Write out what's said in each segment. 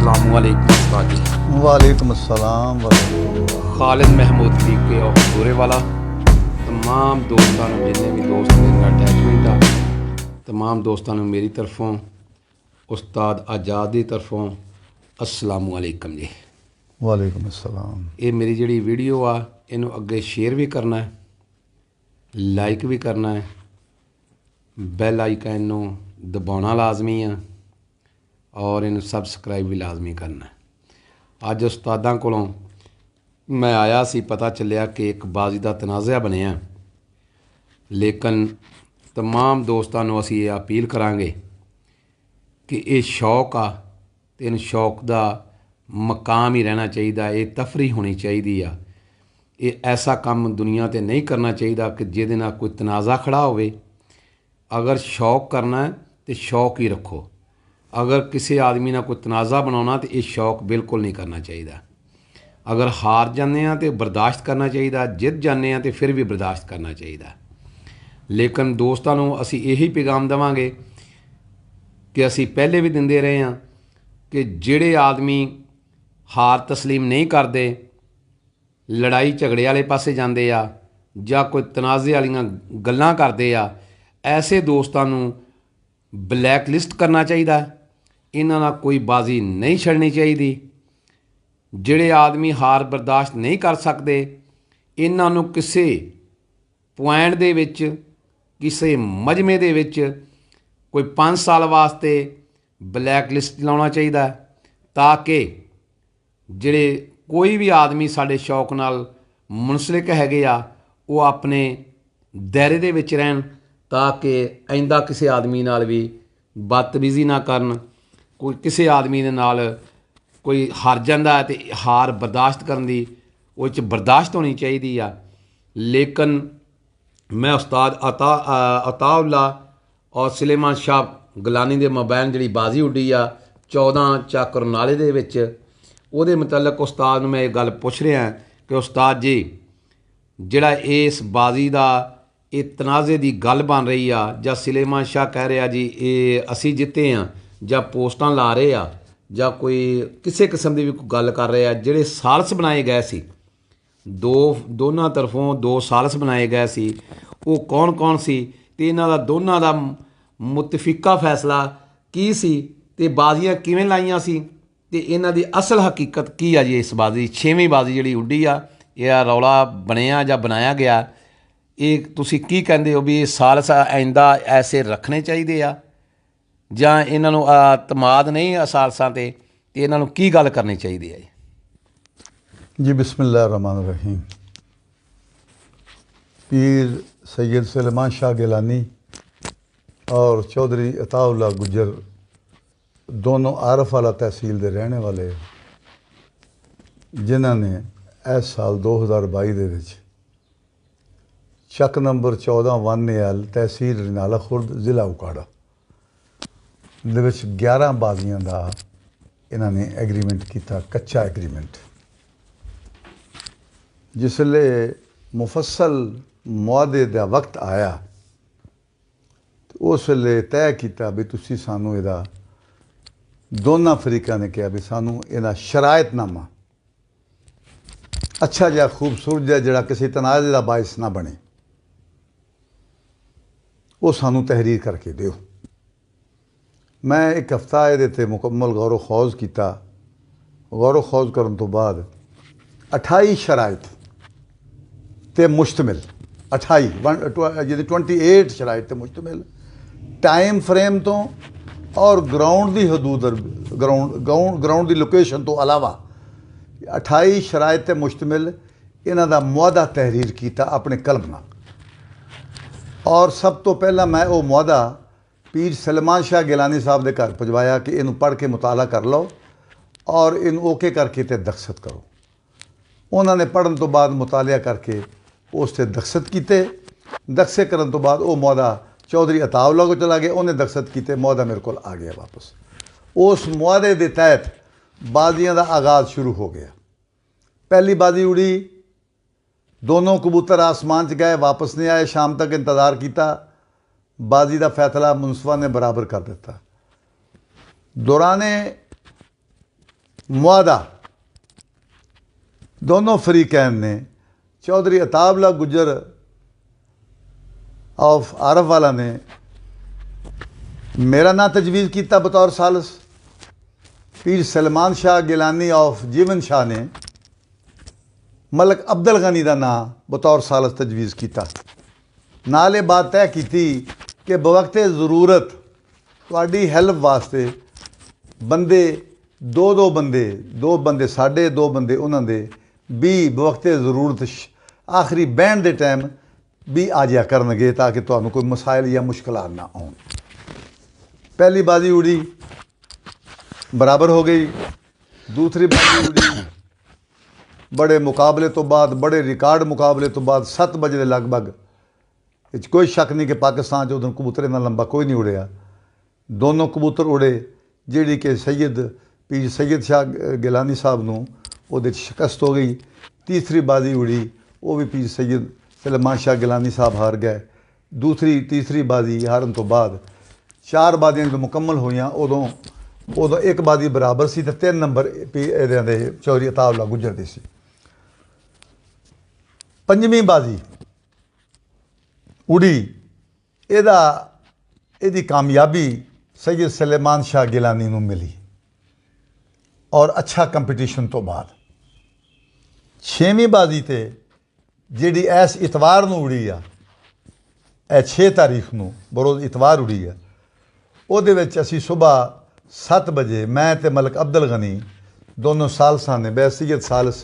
अस्सलामुअलैकुम उस्ताद जी। वालेकुम अस्सलाम वरहमतुल्लाह। खालिद महमूद पीके और दूरे वाला तमाम दोस्तों जिन्हें भी दोस्त मेरा अटैचमेंट आ तमाम दोस्तों मेरी तरफों उस्ताद आजाद की तरफों अस्सलामुअलैकुम जी। वालेकुम अस्सलाम। ये मेरी जी वीडियो आ इनू अगे शेयर भी करना है, लाइक भी करना है, बैल आइकन नू दबाना लाजमी है और इनू सबसक्राइब भी लाजमी करना है। अज उस्तादां कोलों मैं आया सी, पता चलिया कि एक बाजी का तनाज़ा बनिया, लेकिन तमाम दोस्तों को असी ये अपील करांगे कि ये शौक आ तो इन शौक का मकाम ही रहना चाहिए, ये तफरी होनी चाहिए आ। ये ऐसा काम दुनिया ते नहीं करना चाहिए कि जिहदे नाल कोई तनाज़ा खड़ा होवे। अगर शौक करना है तो शौक ही रखो। अगर किसी आदमी ने कोई तनाज़ा बनाना तो ये शौक बिल्कुल नहीं करना चाहिए। अगर हार जाने तो बर्दाश्त करना चाहिए, जित जाने तो फिर भी बर्दाश्त करना चाहिए। लेकिन दोस्तों को असी यही पैगाम देवांगे कि असी पहले भी दिंदे रहे हैं कि जिहड़े आदमी हार तस्लीम नहीं करते, लड़ाई झगड़े वाले पासे जाते आ जां कोई तनाज़े वालियां गल्लां करते आ, ऐसे दोस्तों को ब्लैक लिस्ट करना चाहिए। इन्हां नाल कोई बाजी नहीं छड़नी चाहिए। जिहड़े आदमी हार बर्दाश्त नहीं कर सकते, इन्हां नूं किसी पॉइंट दे विच किसी मजमे दे विच कोई 5 साल वास्ते ब्लैक लिस्ट लाउणा चाहिए, ताकि जिहड़े कोई भी आदमी साडे शौक नाल मुनसलिक हैगे आ वो अपने दायरे दे विच रहन, ताकि आइंदा किसी आदमी नाल भी बदतमीजी ना करन। कोई किसी आदमी दे नाल कोई हार जाता है तो हार बर्दाश्त करने की वो बर्दाश्त होनी चाहिए आ। लेकिन मैं उस्ताद अताउल्ला और सुलेमान शाह गिलानी के मोबाइल जी बाजी उड्डी आ 14 चाकर नाले दे विच, ਉਹਦੇ मुतलक उस्ताद मैं ये गल पुछ रहा कि उस्ताद जी जिहड़ा इस बाजी का ये तनाज़े की गल बन रही आ, जां सुलेमान शाह कह रहा जी ये असी जिते हाँ, जां पोस्टां ला रहे आ, जां कोई किसी किस्म की भी कोई गल कर रहे हैं, जिहड़े सालस बनाए गए सी दोनों तरफों 2 सालस बनाए गए सी, वो कौन कौन सी ते इन्हां दा दोनों का मुतफिका फैसला की सी ते बाजियां किवें लाइयां सी ते इन्हां दी असल हकीकत की आ जी। इस बाजी 6वीं बाजी जिहड़ी उड्डी आ, यह रौला बनिया जां बनाया गया, ये तुसीं की कहंदे हो भी सालस आइंदा ऐसे रखने चाहिए आ जां इन्हां नूं तमाद नहीं सालसां ते इन्हां नूं की गल करनी चाहिए है जी बिस्मिल्लाह रहमान रहीम। पीर सैयद सुलेमान शाह गिलानी और चौधरी अताउल्ला गुजर दोनों आरफ वाला तहसील के रहने वाले, जिन्हों ने इस साल 2022 दे विच चक नंबर 14 वन एल तहसील रनाला खुर्द ज़िला उकाड़ा दे विच 11 बाजियां का इन्होंने एग्रीमेंट किया, कच्चा एग्रीमेंट। जिसले मुफसल मुआदे का वक्त आया तो उस वेले तय किया भी तुसी सानू इहदा दोनों फरीकां ने कहा भी सानू इहदा शरायतनामा अच्छा जिहा खूबसूरत जिहा जिहड़ा किसी तनाज़े का बायस ना बने, वो सानू तहरीर करके दिओ। मैं एक हफ्ता ये ते मुकम्मल गौरो खौज किया। गौरो खौज करन तो बाद 28 शराइत ते मुश्तमिल 28 शराइत ते मुश्तमिल टाइम फ्रेम तो और ग्राउंड की हदूद ग्राउंड की लोकेशन तो अलावा 28 शराइत ते मुश्तमिल इन्हां दा मुआदा तहरीर किया अपने कलम नाल। और सब तो पहला मैं वो मुआदा पीर सुलेमान शाह गिलानी साहब के घर पहुँचवाया कि इनू पढ़ के मुताला कर लो और इन ओके करके ते दस्तखत करो। उन्होंने पढ़न तो बाद मुतालिया करके उस ते दस्तखत किए। दस्तखत करन तो बाद वो मुआदा चौधरी अताउल्ला को चला गया, उन्हें दस्तखत किए, मुआदा मेरे को आ गया वापस। उस मुआदे के तहत बाजियां का आगाज़ शुरू हो गया। पहली बाजी उड़ी, दोनों कबूतर आसमान च गए, वापस नहीं आए। शाम तक इंतज़ार किया, बाजी का फैसला मुनसफा ने बराबर कर दिता। दौराने मुआदा दोनों फरीकैन ने चौधरी अताबला गुजर ऑफ आरफ वाला ने मेरा नाम तजवीज़ किया बतौर सालस, पीर सलमान शाह गिलानी ऑफ जीवन शाह ने मलक अब्दुल गनी का नाम बतौर सालस तजवीज़ किया। नाले बात तय की कि बवक्ते ज़रूरत तुहाडी हैल्प वास्ते बंदे दो बंदे साढ़े, दो बंदे उन्होंने भी बवक्ते ज़रूरत आखिरी बहन के टाइम भी आ जाया करनगे ताकि तुहानू कोई मसाइल या मुश्किलात ना आउन। पहली बाजी उड़ी बराबर हो गई, दूसरी बाजी उड़ी बड़े मुकाबले तो बाद, बड़े रिकॉर्ड मुकाबले तो बाद 7 बजे के लगभग, कोई शक नहीं कि पाकिस्तान उदों कबूतर इन्ना लंबा कोई नहीं उड़िया। दोनों कबूतर उड़े जिहड़ी कि पीर सैयद शाह गिलानी साहब नूं उहदे शिकस्त हो गई। तीसरी बाजी उड़ी वो भी पीर सैयद सलमान शाह गिलानी साहब हार गए। तीसरी बाजी हारन तो बाद 4 बाजियां जो मुकम्मल होईयां उदों एक बाजी बराबर सी ते 3 नंबर इहदे दे चौधरी अताउल्ला गुजर दी सी। पंजवीं बाजी उड़ी इहदी कामयाबी सैयद सलेमान शाह गिलानी नूं मिली और अच्छा कंपीटिशन तो बाद 6वीं बाजी ते जिहड़ी इस इतवार नूं उड़ी आ, 6 तारीख नूं बरोज़ इतवार उड़ी आ, ਉਹਦੇ ਵਿੱਚ ਅਸੀਂ सुबह 7 बजे मैं ते मलक अब्दुल गनी दोनों सालसां ने बैसीयत सालस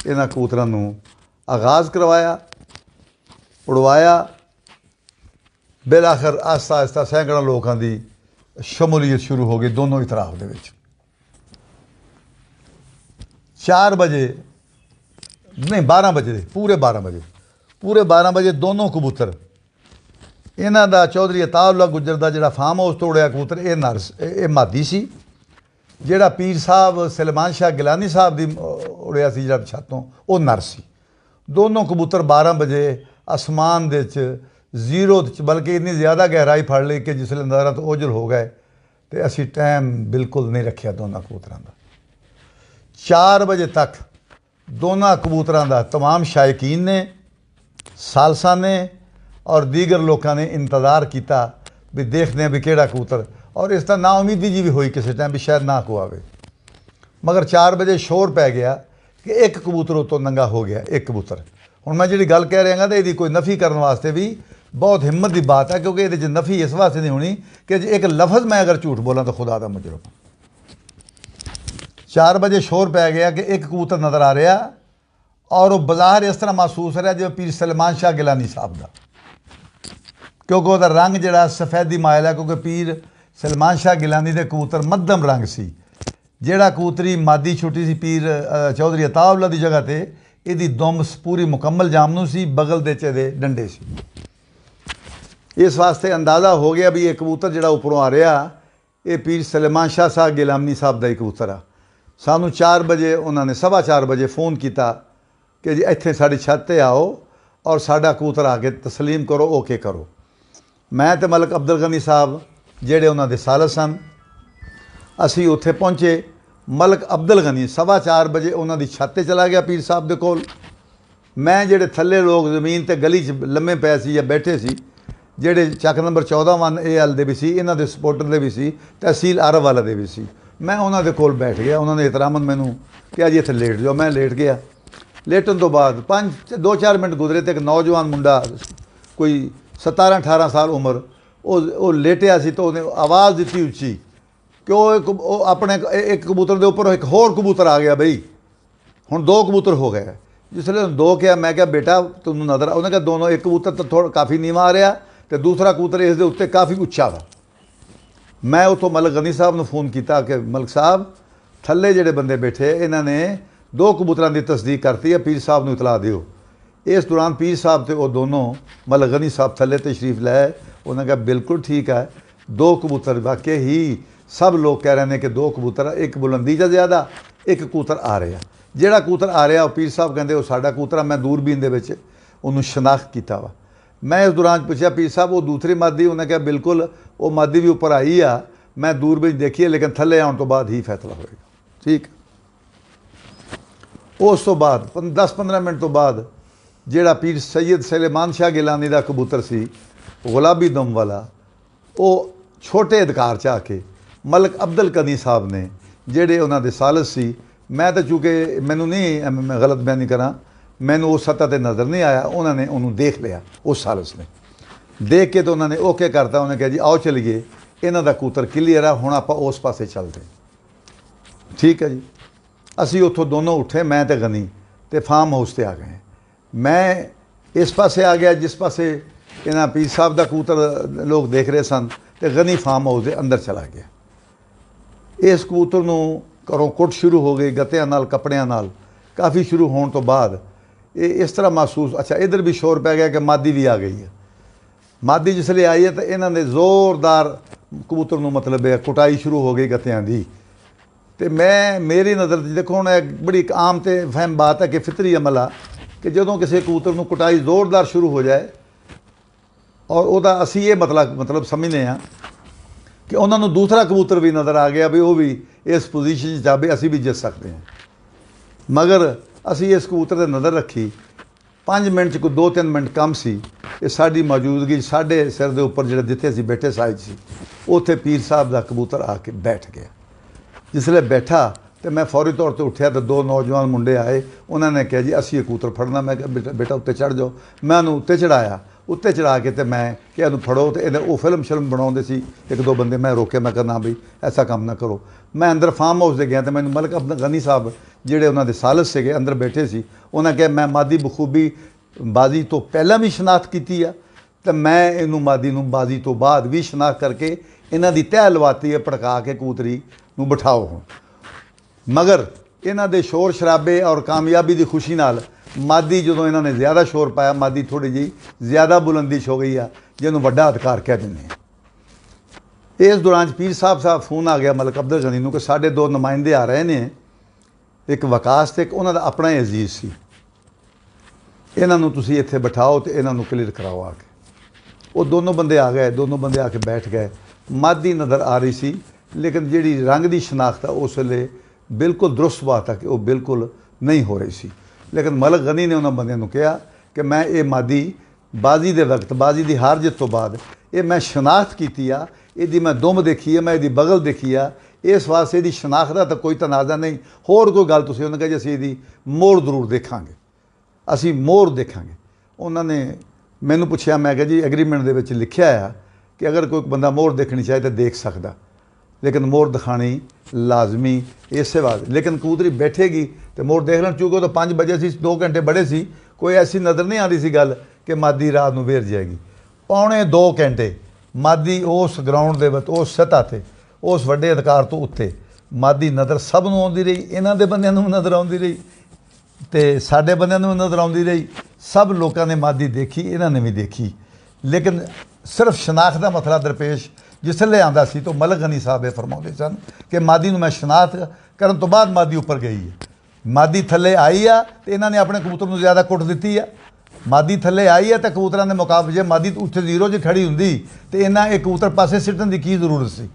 इन्हां कबूतरां नूं आगाज़ करवाया, उड़वाया। बिल आखिर आहिस्ता आहिस्ता सैकड़ों लोगों की शमूलीयत शुरू हो गई दोनों इतराफ दे विच। 4 बजे नहीं 12 बजे पूरे 12 बजे दोनों कबूतर इन्हां दा चौधरी अताउल्ला गुजर का जिहड़ा फार्म हाउस तो उड़िया कबूतर ये मादी सी, जिहड़ा पीर साहब सलमान शाह गिलानी साहब की उड़िया सी जिहड़ा छतों वो नर सी। दोनों कबूतर 12 बजे आसमान दे जीरो बल्कि इन्नी ज़्यादा गहराई फड़ ली कि जिसले नज़ारा तो ओझल हो गए तो असी टाइम बिल्कुल नहीं रखा दोनों कबूतरों का। 4 बजे तक दोनों कबूतरों का तमाम शायकीन ने, सालसा ने और दीगर लोगों ने इंतज़ार किया भी देखने भी केड़ा कबूतर, और इसका नाउमीदी जी भी हुई किसी टाइम भी शायद ना को आवे। मगर 4 बजे शोर पै गया कि एक कबूतर उतों नंगा हो गया, एक कबूतर। हुण मैं जी गल कह रहा तो ये कोई नफ़ी करने वास्ते भी बहुत हिम्मत की बात है, क्योंकि ये नफ़ी इस वास्ते नहीं होनी कि एक लफ्ज़ मैं अगर झूठ बोला तो खुदा का मुजरम। 4 बजे शोर पै गया कि एक कबूतर नज़र आ रहा और वो बाज़ार इस तरह महसूस रहा जिवें पीर सलमान शाह गिलानी साहब का, क्योंकि वह रंग जिहड़ा सफेदी मायल है, क्योंकि पीर सलमान शाह गिलानी के कबूतर मध्यम रंग सी। जिहड़ा कबूतरी मादी छुट्टी सी पीर चौधरी अताउल्ला की जगह पर, यदी दुम पूरी मुकम्मल जामनू सी, बगल दे चेदे डंडे सी। इस वास्ते अंदाज़ा हो गया भी ये कबूतर जिहड़ा उपरों आ रहा ये पीर सलमान शाह साहब गिलानी साहब का ही कबूतर आ। सानू 4 बजे उन्होंने 4:15 बजे फ़ोन किया कि जी इत्थे साड़ी छत ते आओ और साडा कबूतर आके तस्लीम करो, ओके करो। मैं तो मलक अब्दुल गनी साहब जिहड़े उन्होंने सालस सन, असी उत्थे पहुँचे। मलक अब्दुल गनी 4:15 बजे उन्होंने छत ते चला गया पीर साहब दे कोल। मैं जिहड़े थल्ले लोग जमीन ते गली च लम्मे पै सी या बैठे सी, जिहड़े चक नंबर 14 वन AL दे भी सी, इन्हां दे सपोर्टर दे भी सी, तहसील आरफ वाला दे भी सी। मैं उन्हां दे कोल बैठ गया। उन्होंने एहतरामन मैनू कहा जी इत्थे लेट जाओ। मैं लेट गया। लेटन तो बाद 2-4 मिनट गुजरे तो एक नौजवान मुंडा कोई 17-18 साल उम्र वो लेटिया सी, तो उन्हें आवाज़ दी उच्ची कि वो अपने एक कबूतर के उपर एक होर कबूतर आ गया बई, हुण 2 कबूतर हो गए। जिसले 2 कहा, मैं क्या बेटा तुम नज़र, उन्हें कहा दोनों, एक कबूतर तो थोड़ा काफ़ी नीवा आ रहा तो दूसरा कबूतर इस दे उत्ते काफ़ी उच्चा वा। मैं उतों मलक गनी साहब ने फ़ोन किया कि मलक साहब थल्ले जिहड़े बंदे बैठे इन्होंने 2 कबूतरों की तस्दीक करती है, पीर साहब को इतला दिओ। इस दौरान पीर साहब तो वो दोनों मलक गनी साहब थल्ले तशरीफ लाए। उन्होंने कहा बिल्कुल ठीक है, 2 कबूतर वाकई ही सब लोग कह रहे हैं कि 2 कबूतर, एक बुलंदी जा ज़्यादा, एक कबूतर आ रहा। जिहड़ा कबूतर आ रहा पीर साहब कहते वो साडा कबूतर आ। मैं दूरबीन दे विच उन्होंने शनाख्त किया वा। मैं इस दौरान पूछा पीर साहब वो दूसरी मादी, उन्हें कहा बिल्कुल वो मादी भी उपर आई आ, मैं दूरबीन देखी है लेकिन थल्ले आने तो बाद ही फैसला होएगा। ठीक। ਉਸ ਤੋਂ ਬਾਅਦ 10-15 ਮਿੰਟ ਤੋਂ ਬਾਅਦ ਜਿਹੜਾ ਪੀਰ ਸੈयद ਸੁਲੇਮਾਨ ਸ਼ਾਹ ਗਿਲਾਨੀ ਦਾ ਕਬੂਤਰ ਸੀ ਗੁਲਾਬੀ ਦਮ ਵਾਲਾ, ਉਹ ਛੋਟੇ ਅਧਿਕਾਰ 'ਚ ਆ ਕੇ ਮਲਕ ਅਬਦੁਲ ਗਨੀ ਸਾਹਿਬ ਨੇ ਜਿਹੜੇ ਉਹਨਾਂ ਦੇ ਸਾਲਸ ਸੀ, ਮੈਂ ਤਾਂ ਚੂँकि ਮੈਨੂੰ ਨਹੀਂ ਮੈਂ ਗਲਤ ਬਿਆਨ ਨਹੀਂ ਕਰਾਂ, ਮੈਨੂੰ ਉਸ ਸਤ੍ਹਾ 'ਤੇ ਨਜ਼ਰ ਨਹੀਂ ਆਇਆ, ਉਹਨਾਂ ਨੇ ਉਹਨੂੰ ਦੇਖ ਲਿਆ, ਉਸ ਸਾਲਸ ਨੇ ਦੇਖ ਕੇ ਤਾਂ ਉਹਨਾਂ ਨੇ ਓਕੇ ਕਰਤਾ। ਉਹਨੇ ਕਿਹਾ ਜੀ ਆਓ ਚਲੀਏ, ਇਹਨਾਂ ਦਾ ਕਬੂਤਰ ਕਲੀਅਰ ਆ, ਹੁਣ ਆਪਾਂ ਉਸ ਪਾਸੇ ਚੱਲਦੇ। ਠੀਕ ਹੈ ਜੀ, ਅਸੀਂ ਉੱਥੋਂ ਦੋਨੋਂ ਉੱਠੇ, ਮੈਂ ਤੇ ਗਨੀ, ਤੇ ਫਾਰਮ ਹਾਊਸ 'ਤੇ ਆ ਗਏ। ਮੈਂ ਇਸ ਪਾਸੇ ਆ ਗਿਆ ਜਿਸ ਪਾਸੇ ਇਹਨਾਂ ਪੀਰ ਸਾਹਿਬ ਦਾ ਕਬੂਤਰ ਲੋਕ ਦੇਖ ਰਹੇ ਸਨ, ਤੇ ਗਨੀ ਫਾਰਮ ਹਾਊਸ ਦੇ ਅੰਦਰ ਚਲਾ ਗਿਆ। ਇਸ ਕਬੂਤਰ ਨੂੰ ਘਰੋਂ ਕੁੱਟ ਸ਼ੁਰੂ ਹੋ ਗਈ, ਗੱਤਿਆਂ ਨਾਲ, ਕੱਪੜਿਆਂ ਨਾਲ, ਕਾਫੀ ਸ਼ੁਰੂ ਹੋਣ ਤੋਂ ਬਾਅਦ ਇਹ ਇਸ ਤਰ੍ਹਾਂ ਮਹਿਸੂਸ, ਅੱਛਾ ਇੱਧਰ ਵੀ ਸ਼ੋਰ ਪੈ ਗਿਆ ਕਿ ਮਾਦੀ ਵੀ ਆ ਗਈ ਹੈ। ਮਾਦੀ ਜਿਸ ਲਈ ਆਈ ਹੈ ਤਾਂ ਇਹਨਾਂ ਨੇ ਜ਼ੋਰਦਾਰ ਕਬੂਤਰ ਨੂੰ ਮਤਲਬ ਹੈ ਕੁਟਾਈ ਸ਼ੁਰੂ ਹੋ ਗਈ ਗੱਤਿਆਂ ਦੀ। ਤੇ ਮੈਂ ਮੇਰੀ ਨਜ਼ਰ 'ਚ ਦੇਖੋ, ਹੁਣ ਬੜੀ ਇੱਕ ਆਮ ਤੇ ਫਹਿਮ ਬਾਤ ਹੈ ਕਿ ਫਿਤਰੀ ਅਮਲ ਆ ਕਿ ਜਦੋਂ ਕਿਸੇ ਕਬੂਤਰ ਨੂੰ ਕੁਟਾਈ ਜ਼ੋਰਦਾਰ ਸ਼ੁਰੂ ਹੋ ਜਾਏ ਔਰ ਉਹਦਾ ਅਸੀਂ ਇਹ ਮਤਲਬ ਸਮਝਦੇ ਹਾਂ ਕਿ ਉਹਨਾਂ ਨੂੰ ਦੂਸਰਾ ਕਬੂਤਰ ਵੀ ਨਜ਼ਰ ਆ ਗਿਆ ਵੀ ਉਹ ਵੀ ਇਸ ਪੋਜੀਸ਼ਨ 'ਚ ਜਾਵੇ, ਅਸੀਂ ਵੀ ਜਿੱਤ ਸਕਦੇ ਹਾਂ। ਮਗਰ ਅਸੀਂ ਇਸ ਕਬੂਤਰ 'ਤੇ ਨਜ਼ਰ ਰੱਖੀ, 5 ਮਿੰਟ 'ਚ ਕੋਈ 2-3 ਮਿੰਟ ਕੰਮ ਸੀ, ਇਹ ਸਾਡੀ ਮੌਜੂਦਗੀ ਸਾਡੇ ਸਿਰ ਦੇ ਉੱਪਰ ਜਿਹੜਾ ਜਿੱਥੇ ਅਸੀਂ ਬੈਠੇ ਸਾਈਜ਼ ਸੀ, ਉੱਥੇ ਪੀਰ ਸਾਹਿਬ ਦਾ ਕਬੂਤਰ ਆ ਕੇ ਬੈਠ ਗਿਆ। ਜਿਸਲੇ ਬੈਠਾ ਤੇ ਮੈਂ ਫੌਰੀ ਤੌਰ 'ਤੇ ਉੱਠਿਆ ਤੇ 2 ਨੌਜਵਾਨ ਮੁੰਡੇ ਆਏ, ਉਹਨਾਂ ਨੇ ਕਿਹਾ ਜੀ ਅਸੀਂ ਇਹ ਕਬੂਤਰ ਫੜਨਾ। ਮੈਂ ਕਿਹਾ ਬੇਟਾ ਉੱਤੇ ਚੜ੍ਹ ਜਾਓ। ਮੈਂ ਉਹਨੂੰ ਉੱਤੇ ਚੜਾਇਆ, ਉੱਤੇ ਚੜਾ ਕੇ ਤੇ ਮੈਂ ਕਿਹਾ ਇਹਨੂੰ ਫੜੋ। ਤੇ ਇਹਦੇ ਉਹ ਫਿਲਮ ਬਣਾਉਂਦੇ ਸੀ 1-2 ਬੰਦੇ, ਮੈਂ ਰੋਕਿਆ, ਮੈਂ ਕਿਹਾ ਨਾ ਬਈ ਐਸਾ ਕੰਮ ਨਾ ਕਰੋ। ਮੈਂ ਅੰਦਰ ਫਾਰਮ ਹਾਊਸ ਦੇ ਗਿਆ ਤੇ ਮੈਨੂੰ ਮਲਕ ਅਬਦੁਲ ਗਨੀ ਸਾਹਿਬ ਜਿਹੜੇ ਉਹਨਾਂ ਦੇ ਸਾਲਸ ਸੀਗੇ ਅੰਦਰ ਬੈਠੇ ਸੀ, ਉਹਨਾਂ ਕਿਹਾ ਮੈਂ ਮਾਦੀ ਬਖੂਬੀ ਬਾਜ਼ੀ ਤੋਂ ਪਹਿਲਾਂ ਵੀ ਸ਼ਨਾਖਤ ਕੀਤੀ ਆ ਤੇ ਮੈਂ ਇਹਨੂੰ ਮਾਦੀ ਨੂੰ ਬਾਜ਼ੀ ਤੋਂ ਬਾਅਦ ਵੀ ਸ਼ਨਾਖਤ ਕਰਕੇ ਇਹਨਾਂ ਦੀ ਤਹਿ ਲਵਾਤੀ ਹੈ, ਭੜਕਾ ਕੇ ਕਬੂਤਰੀ ਨੂੰ ਬਿਠਾਓ। ਹੁਣ ਮਗਰ ਇਹਨਾਂ ਦੇ ਸ਼ੋਰ ਸ਼ਰਾਬੇ ਔਰ ਕਾਮਯਾਬੀ ਦੀ ਖੁਸ਼ੀ ਨਾਲ ਮਾਦੀ ਜਦੋਂ ਇਹਨਾਂ ਨੇ ਜ਼ਿਆਦਾ ਸ਼ੋਰ ਪਾਇਆ, ਮਾਦੀ ਥੋੜ੍ਹੀ ਜਿਹੀ ਜ਼ਿਆਦਾ ਬੁਲੰਦੀ 'ਚ ਹੋ ਗਈ ਆ, ਜਿਹਨੂੰ ਵੱਡਾ ਅਧਿਕਾਰ ਕਹਿ ਦਿੰਦੇ ਆ। ਇਸ ਦੌਰਾਨ ਪੀਰ ਸਾਹਿਬ ਫੋਨ ਆ ਗਿਆ ਮਲਕ ਅਬਦੁਲ ਗਨੀ ਨੂੰ ਕਿ ਸਾਡੇ 2 ਨੁਮਾਇੰਦੇ ਆ ਰਹੇ ਨੇ, ਇੱਕ ਵਕਾਸ ਤੇ ਇੱਕ ਉਹਨਾਂ ਦਾ ਆਪਣਾ ਹੀ ਅਜ਼ੀਜ਼ ਸੀ, ਇਹਨਾਂ ਨੂੰ ਤੁਸੀਂ ਇੱਥੇ ਬਿਠਾਓ ਤੇ ਇਹਨਾਂ ਨੂੰ ਕਲੀਅਰ ਕਰਾਓ ਆ ਕੇ। ਉਹ ਦੋਨੋਂ ਬੰਦੇ ਆ ਗਏ, ਦੋਨੋਂ ਬੰਦੇ ਆ ਕੇ ਬੈਠ ਗਏ। ਮਾਦੀ ਨਜ਼ਰ ਆ ਰਹੀ ਸੀ, ਲੇਕਿਨ ਜਿਹੜੀ ਰੰਗ ਦੀ ਸ਼ਨਾਖਤ ਉਸ ਵੇਲੇ ਬਿਲਕੁਲ ਦਰੁਸਤ ਬਾਤ ਹੈ ਕਿ ਉਹ ਬਿਲਕੁਲ ਨਹੀਂ ਹੋ ਰਹੀ ਸੀ। ਲੇਕਿਨ ਮਲਕ ਗਨੀ ਨੇ ਉਹਨਾਂ ਬੰਦਿਆਂ ਨੂੰ ਕਿਹਾ ਕਿ ਮੈਂ ਇਹ ਮਾਦੀ ਬਾਜ਼ੀ ਦੇ ਵਕਤ, ਬਾਜ਼ੀ ਦੀ ਹਾਰ ਜਿੱਤ ਤੋਂ ਬਾਅਦ ਇਹ ਮੈਂ ਸ਼ਨਾਖਤ ਕੀਤੀ ਆ, ਇਹਦੀ ਮੈਂ ਦੁੰਬ ਦੇਖੀ ਆ, ਮੈਂ ਇਹਦੀ ਬਗਲ ਦੇਖੀ ਆ, ਇਸ ਵਾਸਤੇ ਇਹਦੀ ਸ਼ਨਾਖਤ ਦਾ ਤਾਂ ਕੋਈ ਤਨਾਜ਼ਾ ਨਹੀਂ। ਹੋਰ ਕੋਈ ਗੱਲ ਤੁਸੀਂ ਉਹਨਾਂ ਕਿਹਾ ਜੀ ਅਸੀਂ ਇਹਦੀ ਮੋਹਰ ਜ਼ਰੂਰ ਦੇਖਾਂਗੇ, ਅਸੀਂ ਮੋਹਰ ਦੇਖਾਂਗੇ। ਉਹਨਾਂ ਨੇ ਮੈਨੂੰ ਪੁੱਛਿਆ, ਮੈਂ ਕਿਹਾ ਜੀ ਐਗਰੀਮੈਂਟ ਦੇ ਵਿੱਚ ਲਿਖਿਆ ਆ ਕਿ ਅਗਰ ਕੋਈ ਬੰਦਾ ਮੋਹਰ ਦੇਖਣੀ ਚਾਹੇ ਤਾਂ ਦੇਖ ਸਕਦਾ, ਲੇਕਿਨ ਮੋਹਰ ਦਿਖਾਣੀ ਲਾਜ਼ਮੀ ਇਸੇ ਵਾਸਤੇ। ਲੇਕਿਨ ਕਬੂਤਰੀ ਬੈਠੇਗੀ ਤੇ ਮੋਹਰ ਦੇਖ ਲੈਣ, ਚੂँकि ਉਹ ਤਾਂ 5 ਵਜੇ ਸੀ, 2 ਘੰਟੇ ਬੜੇ ਸੀ, ਕੋਈ ਐਸੀ ਨਜ਼ਰ ਨਹੀਂ ਆਉਂਦੀ ਸੀ ਗੱਲ ਕਿ ਮਾਦੀ ਰਾਤ ਨੂੰ ਵੇਰ ਜਾਏਗੀ। 2.25 ਘੰਟੇ ਮਾਦੀ ਉਸ ਗਰਾਊਂਡ ਦੇ ਵਿੱਚ, ਉਸ ਸਤ੍ਹਾ 'ਤੇ, ਉਸ ਵੱਡੇ ਅਧਿਕਾਰ ਤੋਂ ਉੱਤੇ ਮਾਦੀ ਨਜ਼ਰ ਸਭ ਨੂੰ ਆਉਂਦੀ ਰਹੀ। ਇਹਨਾਂ ਦੇ ਬੰਦਿਆਂ ਨੂੰ ਨਜ਼ਰ ਆਉਂਦੀ ਰਹੀ ਤੇ ਸਾਡੇ ਬੰਦਿਆਂ ਨੂੰ ਨਜ਼ਰ ਆਉਂਦੀ ਰਹੀ। ਸਭ ਲੋਕਾਂ ਨੇ ਮਾਦੀ ਦੇਖੀ, ਇਹਨਾਂ ਨੇ ਵੀ ਦੇਖੀ। ਲੇਕਿਨ ਸਿਰਫ ਸ਼ਨਾਖਤ ਦਾ ਮਸਲਾ ਦਰਪੇਸ਼ ਜਿਸਲੇ ਆਉਂਦਾ ਸੀ ਤਾਂ ਮਲਕ ਗਨੀ ਸਾਹਿਬ ਇਹ ਫਰਮਾਉਂਦੇ ਸਨ ਕਿ ਮਾਦੀ ਨੂੰ ਮੈਂ ਸ਼ਨਾਖਤ ਕਰਨ ਤੋਂ ਬਾਅਦ ਮਾਦੀ ਉੱਪਰ ਗਈ ਹੈ। ਮਾਦੀ ਥੱਲੇ ਆਈ ਆ ਤੇ ਇਹਨਾਂ ਨੇ ਆਪਣੇ ਕਬੂਤਰ ਨੂੰ ਜ਼ਿਆਦਾ ਕੁੱਟ ਦਿੱਤੀ ਆ। ਮਾਦੀ ਥੱਲੇ ਆਈ ਹੈ ਤਾਂ ਕਬੂਤਰਾਂ ਦੇ ਮੁਕਾਬਲੇ ਜੇ ਮਾਦੀ ਉੱਥੇ 0 'ਚ ਖੜੀ ਹੁੰਦੀ ਤੇ ਇਹਨਾਂ ਇਹ ਕਬੂਤਰ ਪਾਸੇ ਸਿੱਟਣ ਦੀ ਕੀ ਜ਼ਰੂਰਤ ਸੀ।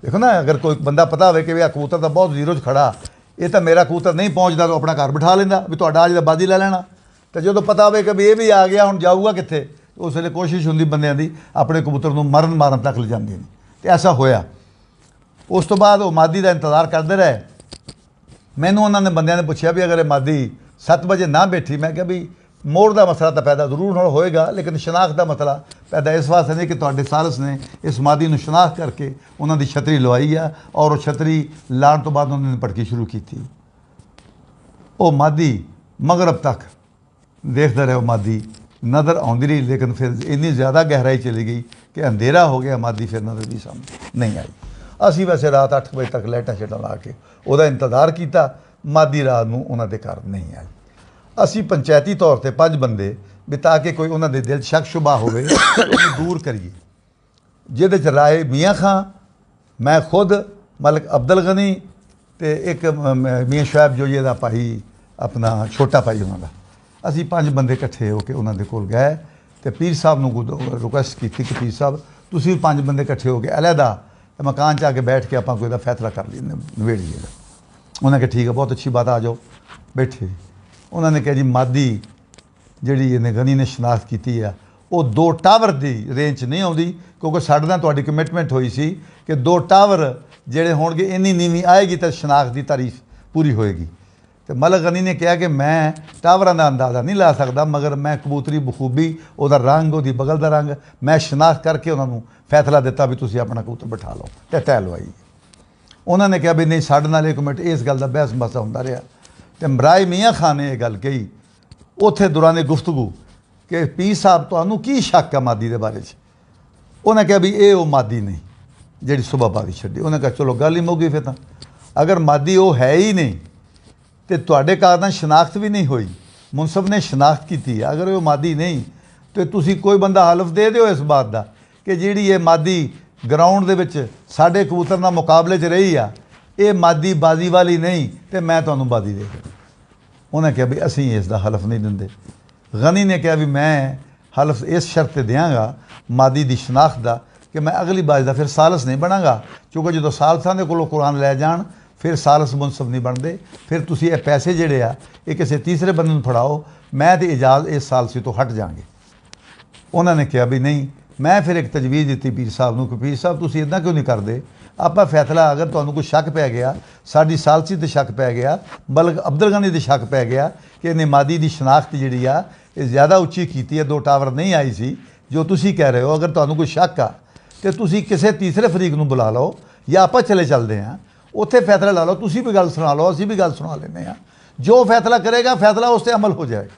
ਦੇਖੋ ਨਾ, ਅਗਰ ਕੋਈ ਬੰਦਾ ਪਤਾ ਹੋਵੇ ਕਿ ਵੀ ਆ ਕਬੂਤਰ ਤਾਂ ਬਹੁਤ 0 'ਚ ਖੜਾ, ਇਹ ਤਾਂ ਮੇਰਾ ਕਬੂਤਰ ਨਹੀਂ ਪਹੁੰਚਦਾ, ਤਾਂ ਆਪਣਾ ਘਰ ਬਿਠਾ ਲੈਂਦਾ ਵੀ ਤੁਹਾਡਾ ਅੱਜ ਦਾ ਬਾਜ਼ੀ ਲੈ ਲੈਣਾ। ਤੇ ਜਦੋਂ ਪਤਾ ਹੋਵੇ ਕਿ ਵੀ ਇਹ ਵੀ ਆ ਗਿਆ, ਹੁਣ ਜਾਊਗਾ ਕਿੱਥੇ, ਉਸ ਵੇਲੇ ਕੋਸ਼ਿਸ਼ ਹੁੰਦੀ ਬੰਦਿਆਂ ਦੀ ਆਪਣੇ ਕਬੂਤਰ ਨੂੰ ਮਾਰਨ ਤੱਕ ਲਿਜਾਂਦੇ ਨੇ। ਤੇ ਐਸਾ ਹੋਇਆ। ਉਸ ਤੋਂ ਬਾਅਦ ਉਹ ਮਾਦੀ ਦਾ ਇੰਤਜ਼ਾਰ ਕਰਦੇ ਰਹੇ। ਮੈਨੂੰ ਉਹਨਾਂ ਨੇ ਬੰਦਿਆਂ ਨੇ ਪੁੱਛਿਆ ਵੀ ਅਗਰ ਇਹ ਮਾਦੀ 7 ਵਜੇ ਨਾ ਬੈਠੀ, ਮੈਂ ਕਿਹਾ ਵੀ ਮੋੜ ਦਾ ਮਸਲਾ ਤਾਂ ਪੈਦਾ ਜ਼ਰੂਰ ਨਾਲ ਹੋਏਗਾ, ਲੇਕਿਨ ਸ਼ਨਾਖਤ ਦਾ ਮਸਲਾ ਪੈਦਾ ਇਸ ਵਾਸਤੇ ਨਹੀਂ ਕਿ ਤੁਹਾਡੇ ਸਾਲਸ ਨੇ ਇਸ ਮਾਦੀ ਨੂੰ ਸ਼ਨਾਖਤ ਕਰਕੇ ਉਹਨਾਂ ਦੀ ਛਤਰੀ ਲਵਾਈ ਆ, ਔਰ ਉਹ ਛਤਰੀ ਲਾਉਣ ਤੋਂ ਬਾਅਦ ਉਹਨਾਂ ਨੇ ਭਟਕੀ ਸ਼ੁਰੂ ਕੀਤੀ। ਉਹ ਮਾਦੀ ਮਗਰਬ ਤੱਕ ਦੇਖਦਾ ਰਿਹਾ, ਉਹ ਮਾਦੀ ਨਜ਼ਰ ਆਉਂਦੀ ਰਹੀ, ਲੇਕਿਨ ਫਿਰ ਇੰਨੀ ਜ਼ਿਆਦਾ ਗਹਿਰਾਈ ਚਲੀ ਗਈ ਕਿ ਅੰਧੇਰਾ ਹੋ ਗਿਆ, ਮਾਦੀ ਫਿਰ ਨਜ਼ਰ ਵੀ ਸਾਹਮਣੇ ਨਹੀਂ ਆਈ। ਅਸੀਂ ਵੈਸੇ ਰਾਤ 8 ਵਜੇ ਤੱਕ ਲਾਈਟਾਂ ਸ਼ੇਟਾਂ ਲਾ ਕੇ ਉਹਦਾ ਇੰਤਜ਼ਾਰ ਕੀਤਾ, ਮਾਦੀ ਰਾਤ ਨੂੰ ਉਹਨਾਂ ਦੇ ਘਰ ਨਹੀਂ ਆਈ। ਅਸੀਂ ਪੰਚਾਇਤੀ ਤੌਰ 'ਤੇ 5 ਬੰਦੇ ਵੀ ਤਾਂ ਕਿ ਕੋਈ ਉਹਨਾਂ ਦੇ ਦਿਲ 'ਚ ਸ਼ੱਕ ਸ਼ੁਬਾ ਹੋਵੇ ਉਹਨੂੰ ਦੂਰ ਕਰੀਏ, ਜਿਹਦੇ 'ਚ ਰਾਏ ਮੀਆਂ ਖਾਂ, ਮੈਂ ਖੁਦ, ਮਲਕ ਅਬਦੁਲ ਗਨੀ ਤੇ ਇੱਕ ਮੀਆਂ ਸ਼ੁਆਇਬ ਜੋਈਏ ਦਾ ਭਾਈ, ਆਪਣਾ ਛੋਟਾ ਭਾਈ ਉਹਨਾਂ ਦਾ। ਅਸੀਂ 5 ਬੰਦੇ ਇਕੱਠੇ ਹੋ ਕੇ ਉਹਨਾਂ ਦੇ ਕੋਲ ਗਏ ਤੇ ਪੀਰ ਸਾਹਿਬ ਨੂੰ ਰਿਕੁਐਸਟ ਕੀਤੀ ਕਿ ਪੀਰ ਸਾਹਿਬ ਤੁਸੀਂ 5 ਬੰਦੇ ਇਕੱਠੇ ਹੋ ਕੇ ਅਲੱਗਾ ਮਕਾਨ 'ਚ ਆ ਕੇ ਬੈਠ ਕੇ ਆਪਾਂ ਕੋਈ ਦਾ ਫੈਸਲਾ ਕਰ ਲਈਏ, ਨਿਬੇੜ ਲਈਏ। उन्होंने कहा ठीक है, बहुत अच्छी बात, आ जाओ बैठे। उन्होंने कहा जी मादी ਜਿਹੜੀ ਇਹਨੇ ਗਨੀ ਨੇ ਸ਼ਨਾਖਤ ਕੀਤੀ ਆ ਉਹ 2 ਟਾਵਰ ਦੀ ਰੇਂਜ 'ਚ ਨਹੀਂ ਆਉਂਦੀ, ਕਿਉਂਕਿ ਸਾਡੇ ਨਾਲ ਤੁਹਾਡੀ ਕਮਿਟਮੈਂਟ ਹੋਈ ਸੀ ਕਿ 2 ਟਾਵਰ ਜਿਹੜੇ ਹੋਣਗੇ ਇੰਨੀ ਨੀਵੀਂ ਆਏਗੀ ਤਾਂ ਸ਼ਨਾਖਤ ਦੀ ਤਾਰੀਫ ਪੂਰੀ ਹੋਏਗੀ। ਤੇ ਮਲਕ ਗਨੀ ਨੇ ਕਿਹਾ ਕਿ ਮੈਂ ਟਾਵਰਾਂ ਦਾ ਅੰਦਾਜ਼ਾ ਨਹੀਂ ਲਾ ਸਕਦਾ, ਮਗਰ ਮੈਂ ਕਬੂਤਰੀ ਬਖੂਬੀ, ਉਹਦਾ ਰੰਗ, ਉਹਦੀ ਬਗਲ ਦਾ ਰੰਗ, ਮੈਂ ਸ਼ਨਾਖਤ ਕਰਕੇ ਉਹਨਾਂ ਨੂੰ ਫੈਸਲਾ ਦਿੱਤਾ ਵੀ ਤੁਸੀਂ ਆਪਣਾ ਕਬੂਤਰ ਬਿਠਾ ਲਓ ਤੇ ਟਹਿ ਲਵਾਈ। ਉਹਨਾਂ ਨੇ ਕਿਹਾ ਵੀ ਨਹੀਂ, ਸਾਡੇ ਨਾਲ ਇਹ ਕਮੇਟੀ ਇਸ ਗੱਲ ਦਾ ਬਹਿਸ ਮਸਾ ਹੁੰਦਾ ਰਿਹਾ। ਤੇ ਮਰਾਏ ਮੀਆਂ ਖਾਨ ਨੇ ਇਹ ਗੱਲ ਕਹੀ ਉੱਥੇ ਦੌਰਾਨੇ ਗੁਫ਼ਤਗੂ ਕਿ ਪੀਰ ਸਾਹਿਬ ਤੁਹਾਨੂੰ ਕੀ ਸ਼ੱਕ ਹੈ ਮਾਦੀ ਦੇ ਬਾਰੇ 'ਚ। ਉਹਨੇ ਕਿਹਾ ਵੀ ਇਹ ਉਹ ਮਾਦੀ ਨਹੀਂ ਜਿਹੜੀ ਸੁਬਾ ਬਾਦੀ ਛੱਡੀ। ਉਹਨੇ ਕਿਹਾ ਚਲੋ ਗੱਲ ਹੀ ਮੁੱਕ ਗਈ ਫਿਰ ਤਾਂ। ਅਗਰ ਮਾਦੀ ਉਹ ਹੈ ਹੀ ਨਹੀਂ ਤੇ ਤੁਹਾਡੇ ਕਾਰਨ ਸ਼ਨਾਖਤ ਵੀ ਨਹੀਂ ਹੋਈ, ਮੁਨਸਫ ਨੇ ਸ਼ਨਾਖਤ ਕੀਤੀ ਹੈ। ਅਗਰ ਉਹ ਮਾਦੀ ਨਹੀਂ ਤੇ ਤੁਸੀਂ ਕੋਈ ਬੰਦਾ ਹਲਫ ਦੇ ਦਿਓ ਇਸ ਬਾਤ ਦਾ ਕਿ ਜਿਹੜੀ ਇਹ ਮਾਦੀ ਗਰਾਊਂਡ ਦੇ ਵਿੱਚ ਸਾਡੇ ਕਬੂਤਰ ਨਾਲ ਮੁਕਾਬਲੇ 'ਚ ਰਹੀ ਆ, ਇਹ ਮਾਦੀ ਬਾਜ਼ੀ ਵਾਲੀ ਨਹੀਂ ਤੇ ਮੈਂ ਤੁਹਾਨੂੰ ਬਾਜ਼ੀ ਦੇ ਦਿਆਂ। ਉਹਨੇ ਕਿਹਾ ਵੀ ਅਸੀਂ ਇਸ ਦਾ ਹਲਫ ਨਹੀਂ ਦਿੰਦੇ। ਗਨੀ ਨੇ ਕਿਹਾ ਵੀ ਮੈਂ ਹਲਫ ਇਸ ਸ਼ਰਤ 'ਤੇ ਦਿਆਂਗਾ ਮਾਦੀ ਦੀ ਸ਼ਨਾਖਤ ਦਾ ਕਿ ਮੈਂ ਅਗਲੀ ਬਾਜ਼ ਦਾ ਫਿਰ ਸਾਲਸ ਨਹੀਂ ਬਣਾਂਗਾ, ਕਿਉਂਕਿ ਜਦੋਂ ਸਾਲਸਾਂ ਦੇ ਕੋਲੋਂ ਕੁਰਾਨ ਲੈ ਜਾਣ ਫਿਰ ਸਾਲਸ ਮੁਨਸਫ ਨਹੀਂ ਬਣਦੇ। ਫਿਰ ਤੁਸੀਂ ਇਹ ਪੈਸੇ ਜਿਹੜੇ ਆ ਇਹ ਕਿਸੇ ਤੀਸਰੇ ਬੰਦੇ ਨੂੰ ਫੜਾਓ, ਮੈਂ ਤੇ ਇਜਾਜ਼ ਇਸ ਸਾਲਸੀ ਤੋਂ ਹਟ ਜਾਵਾਂਗੇ। ਉਹਨਾਂ ਨੇ ਕਿਹਾ ਵੀ ਨਹੀਂ। ਮੈਂ ਫਿਰ ਇੱਕ ਤਜਵੀਜ਼ ਦਿੱਤੀ ਪੀਰ ਸਾਹਿਬ ਨੂੰ ਕਿ ਪੀਰ ਸਾਹਿਬ ਤੁਸੀਂ ਇੱਦਾਂ ਕਿਉਂ ਨਹੀਂ ਕਰਦੇ, ਆਪਾਂ ਫੈਸਲਾ, ਅਗਰ ਤੁਹਾਨੂੰ ਕੋਈ ਸ਼ੱਕ ਪੈ ਗਿਆ, ਸਾਡੀ ਸਾਲਸੀ 'ਤੇ ਸ਼ੱਕ ਪੈ ਗਿਆ, ਬਲਕਿ ਅਬਦੁਲ ਗਨੀ 'ਤੇ ਸ਼ੱਕ ਪੈ ਗਿਆ ਕਿ ਇਹਨੇ ਮਾਦੀ ਦੀ ਸ਼ਨਾਖਤ ਜਿਹੜੀ ਆ ਇਹ ਜ਼ਿਆਦਾ ਉੱਚੀ ਕੀਤੀ ਹੈ, 2 ਟਾਵਰ ਨਹੀਂ ਆਈ ਸੀ ਜੋ ਤੁਸੀਂ ਕਹਿ ਰਹੇ ਹੋ, ਅਗਰ ਤੁਹਾਨੂੰ ਕੋਈ ਸ਼ੱਕ ਆ ਤੇ ਤੁਸੀਂ ਕਿਸੇ ਤੀਸਰੇ ਫਰੀਕ ਨੂੰ ਬੁਲਾ ਲਓ ਜਾਂ ਆਪਾਂ ਚਲੇ ਚੱਲਦੇ ਹਾਂ, ਉੱਥੇ ਫੈਸਲਾ ਲਾ ਲਓ, ਤੁਸੀਂ ਵੀ ਗੱਲ ਸੁਣਾ ਲਓ, ਅਸੀਂ ਵੀ ਗੱਲ ਸੁਣਾ ਲੈਂਦੇ ਹਾਂ, ਜੋ ਫੈਸਲਾ ਕਰੇਗਾ ਫੈਸਲਾ ਉਸ 'ਤੇ ਅਮਲ ਹੋ ਜਾਏਗਾ।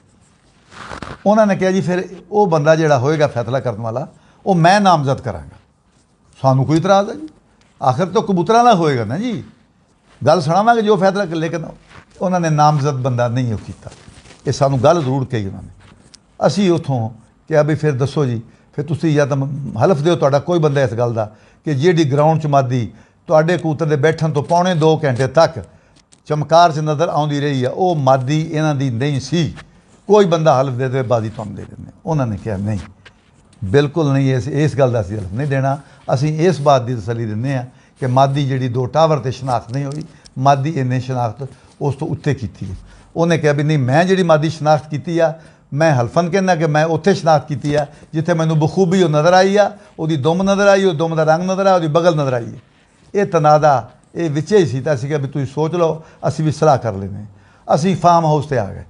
ਉਹਨਾਂ ਨੇ ਕਿਹਾ ਜੀ ਫਿਰ ਉਹ ਬੰਦਾ ਜਿਹੜਾ ਹੋਏਗਾ ਫੈਸਲਾ ਕਰਨ ਵਾਲਾ ਉਹ ਮੈਂ ਨਾਮਜ਼ਦ ਕਰਾਂਗਾ। ਸਾਨੂੰ ਕੋਈ ਇਤਰਾਜ਼ ਹੈ ਜੀ, ਆਖਿਰ ਤੋਂ ਕਬੂਤਰਾਂ ਦਾ ਹੋਏਗਾ ਨਾ ਜੀ, ਗੱਲ ਸੁਣਾਵਾਂਗੇ ਜੋ ਫੈਸਲਾ। ਲੇਕਿਨ ਉਹਨਾਂ ਨੇ ਨਾਮਜ਼ਦ ਬੰਦਾ ਨਹੀਂ ਉਹ ਕੀਤਾ, ਇਹ ਸਾਨੂੰ ਗੱਲ ਜ਼ਰੂਰ ਕਹੀ ਉਹਨਾਂ ਨੇ। ਅਸੀਂ ਉੱਥੋਂ ਕਿਹਾ ਵੀ ਫਿਰ ਦੱਸੋ ਜੀ, ਫਿਰ ਤੁਸੀਂ ਜਾਂ ਤਾਂ ਹਲਫ ਦਿਓ ਤੁਹਾਡਾ ਕੋਈ ਬੰਦਾ ਇਸ ਗੱਲ ਦਾ ਕਿ ਜਿਹੜੀ ਗਰਾਊਂਡ 'ਚ ਮਾਦੀ ਤੁਹਾਡੇ ਕਬੂਤਰ ਦੇ ਬੈਠਣ ਤੋਂ ਪੌਣੇ 2 ਘੰਟੇ ਤੱਕ ਚਮਕਾਰ 'ਚ ਨਜ਼ਰ ਆਉਂਦੀ ਰਹੀ ਆ, ਉਹ ਮਾਦੀ ਇਹਨਾਂ ਦੀ ਨਹੀਂ ਸੀ। ਕੋਈ ਬੰਦਾ ਹਲਫ ਦੇ ਦੇ ਬਾਜ਼ੀ ਤੁਹਾਨੂੰ ਦੇ ਦਿੰਦੇ। ਉਹਨਾਂ ਨੇ ਕਿਹਾ ਨਹੀਂ, ਬਿਲਕੁਲ ਨਹੀਂ, ਇਸ ਗੱਲ ਦਾ ਅਸੀਂ ਹਲਫ ਨਹੀਂ ਦੇਣਾ। ਅਸੀਂ ਇਸ ਬਾਤ ਦੀ ਤਸੱਲੀ ਦਿੰਦੇ ਹਾਂ ਕਿ ਮਾਦੀ ਜਿਹੜੀ 2 ਟਾਵਰ 'ਤੇ ਸ਼ਨਾਖਤ ਨਹੀਂ ਹੋਈ, ਮਾਦੀ ਇਹਨੇ ਸ਼ਨਾਖਤ ਉਸ ਤੋਂ ਉੱਤੇ ਕੀਤੀ ਹੈ। ਉਹਨੇ ਕਿਹਾ ਵੀ ਨਹੀਂ, ਮੈਂ ਜਿਹੜੀ ਮਾਦੀ ਸ਼ਨਾਖਤ ਕੀਤੀ ਆ ਮੈਂ ਹਲਫਨ ਕਹਿੰਦਾ ਕਿ ਮੈਂ ਉੱਥੇ ਸ਼ਨਾਖਤ ਕੀਤੀ ਆ ਜਿੱਥੇ ਮੈਨੂੰ ਬਖੂਬੀ ਉਹ ਨਜ਼ਰ ਆਈ ਆ, ਉਹਦੀ ਦੁਮ ਨਜ਼ਰ ਆਈ, ਉਹ ਦੁਮ ਦਾ ਰੰਗ ਨਜ਼ਰ ਆਇਆ, ਉਹਦੀ ਬਗਲ ਨਜ਼ਰ ਆਈ ਹੈ। ਇਹ ਤਨਾਦਾ ਇਹ ਵਿੱਚੇ ਹੀ ਸੀ ਤਾਂ ਅਸੀਂ ਕਿਹਾ ਵੀ ਤੁਸੀਂ ਸੋਚ ਲਓ, ਅਸੀਂ ਵੀ ਸਲਾਹ ਕਰ ਲੈਂਦੇ। ਅਸੀਂ ਫਾਰਮ ਹਾਊਸ 'ਤੇ ਆ ਗਏ।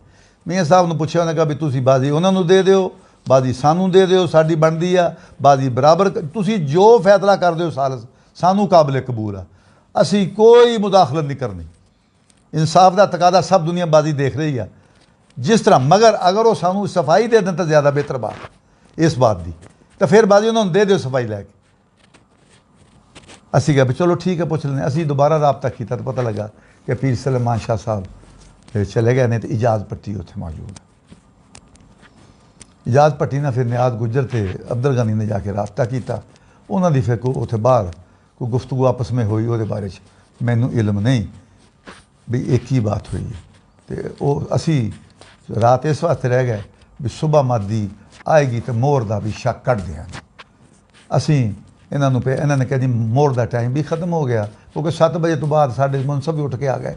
ਮੀਆਂ ਸਾਹਿਬ ਨੂੰ ਪੁੱਛਿਆ, ਉਹਨੇ ਕਿਹਾ ਵੀ ਤੁਸੀਂ ਬਾਜ਼ੀ ਉਹਨਾਂ ਨੂੰ ਦੇ ਦਿਓ, ਬਾਜ਼ੀ ਸਾਨੂੰ ਦੇ ਦਿਓ, ਸਾਡੀ ਬਣਦੀ ਆ ਬਾਜ਼ੀ ਬਰਾਬਰ, ਤੁਸੀਂ ਜੋ ਫੈਸਲਾ ਕਰਦੇ ਹੋ ਸਾਲਸ ਸਾਨੂੰ ਕਾਬਲੇ ਕਬੂਲ ਆ, ਅਸੀਂ ਕੋਈ ਮੁਦਾਖਲਤ ਨਹੀਂ ਕਰਨੀ। ਇਨਸਾਫ ਦਾ ਤਕਾਦਾ ਸਭ ਦੁਨੀਆ ਬਾਜ਼ੀ ਦੇਖ ਰਹੀ ਆ ਜਿਸ ਤਰ੍ਹਾਂ, ਮਗਰ ਅਗਰ ਉਹ ਸਾਨੂੰ ਸਫਾਈ ਦੇ ਦੇਣ ਤਾਂ ਜ਼ਿਆਦਾ ਬਿਹਤਰ ਬਾਤ ਇਸ ਬਾਤ ਦੀ, ਤਾਂ ਫਿਰ ਬਾਜ਼ੀ ਉਹਨਾਂ ਨੂੰ ਦੇ ਦਿਓ ਸਫਾਈ ਲੈ ਕੇ। ਅਸੀਂ ਕਿਹਾ ਵੀ ਚਲੋ ਠੀਕ ਹੈ ਪੁੱਛ ਲੈਂਦੇ। ਅਸੀਂ ਦੁਬਾਰਾ ਰਾਬਤਾ ਕੀਤਾ ਤਾਂ ਪਤਾ ਲੱਗਾ ਕਿ ਪੀਰ ਸਲੇਮਾਨ ਸ਼ਾਹ ਸਾਹਿਬ ਚਲੇ ਗਏ ਨੇ ਤੇ ਇਜਾਜ਼ ਪੱਟੀ ਉੱਥੇ ਮੌਜੂਦ ਹੈ। ਇਜਾਜ਼ ਪੱਟੀ ਨਾਲ ਫਿਰ ਨਿਆਜ਼ ਗੁੱਜਰ ਤੇ ਅਬਦੁਲ ਗਨੀ ਨੇ ਜਾ ਕੇ ਰਾਬਤਾ ਕੀਤਾ। ਉਹਨਾਂ ਦੀ ਫਿਰ ਉੱਥੇ ਬਾਹਰ ਕੋਈ ਗੁਫ਼ਤਗੂ ਆਪਸ ਵਿੱਚ ਹੋਈ, ਉਹਦੇ ਬਾਰੇ 'ਚ ਮੈਨੂੰ ਇਲਮ ਨਹੀਂ ਵੀ ਇਹ ਕੀ ਬਾਤ ਹੋਈ। ਤੇ ਉਹ ਅਸੀਂ ਰਾਤ ਇਸ ਵਾਸਤੇ ਰਹਿ ਗਏ ਵੀ ਸੁਬਾ ਮਾਦੀ ਆਏਗੀ ਤੇ ਮੋਹਰ ਦਾ ਵੀ ਸ਼ੱਕ ਕੱਢ ਦਿਆਂਗੇ। ਅਸੀਂ ਇਹਨਾਂ ਨੂੰ ਇਹਨਾਂ ਨੇ ਕਿਹਾ ਜੀ ਮੋਹਰ ਦਾ ਟਾਈਮ ਵੀ ਖਤਮ ਹੋ ਗਿਆ, ਕਿਉਂਕਿ 7 ਵਜੇ ਤੋਂ ਬਾਅਦ ਸਾਡੇ ਮੁਨਸਫ ਵੀ ਉੱਠ ਕੇ ਆ ਗਏ,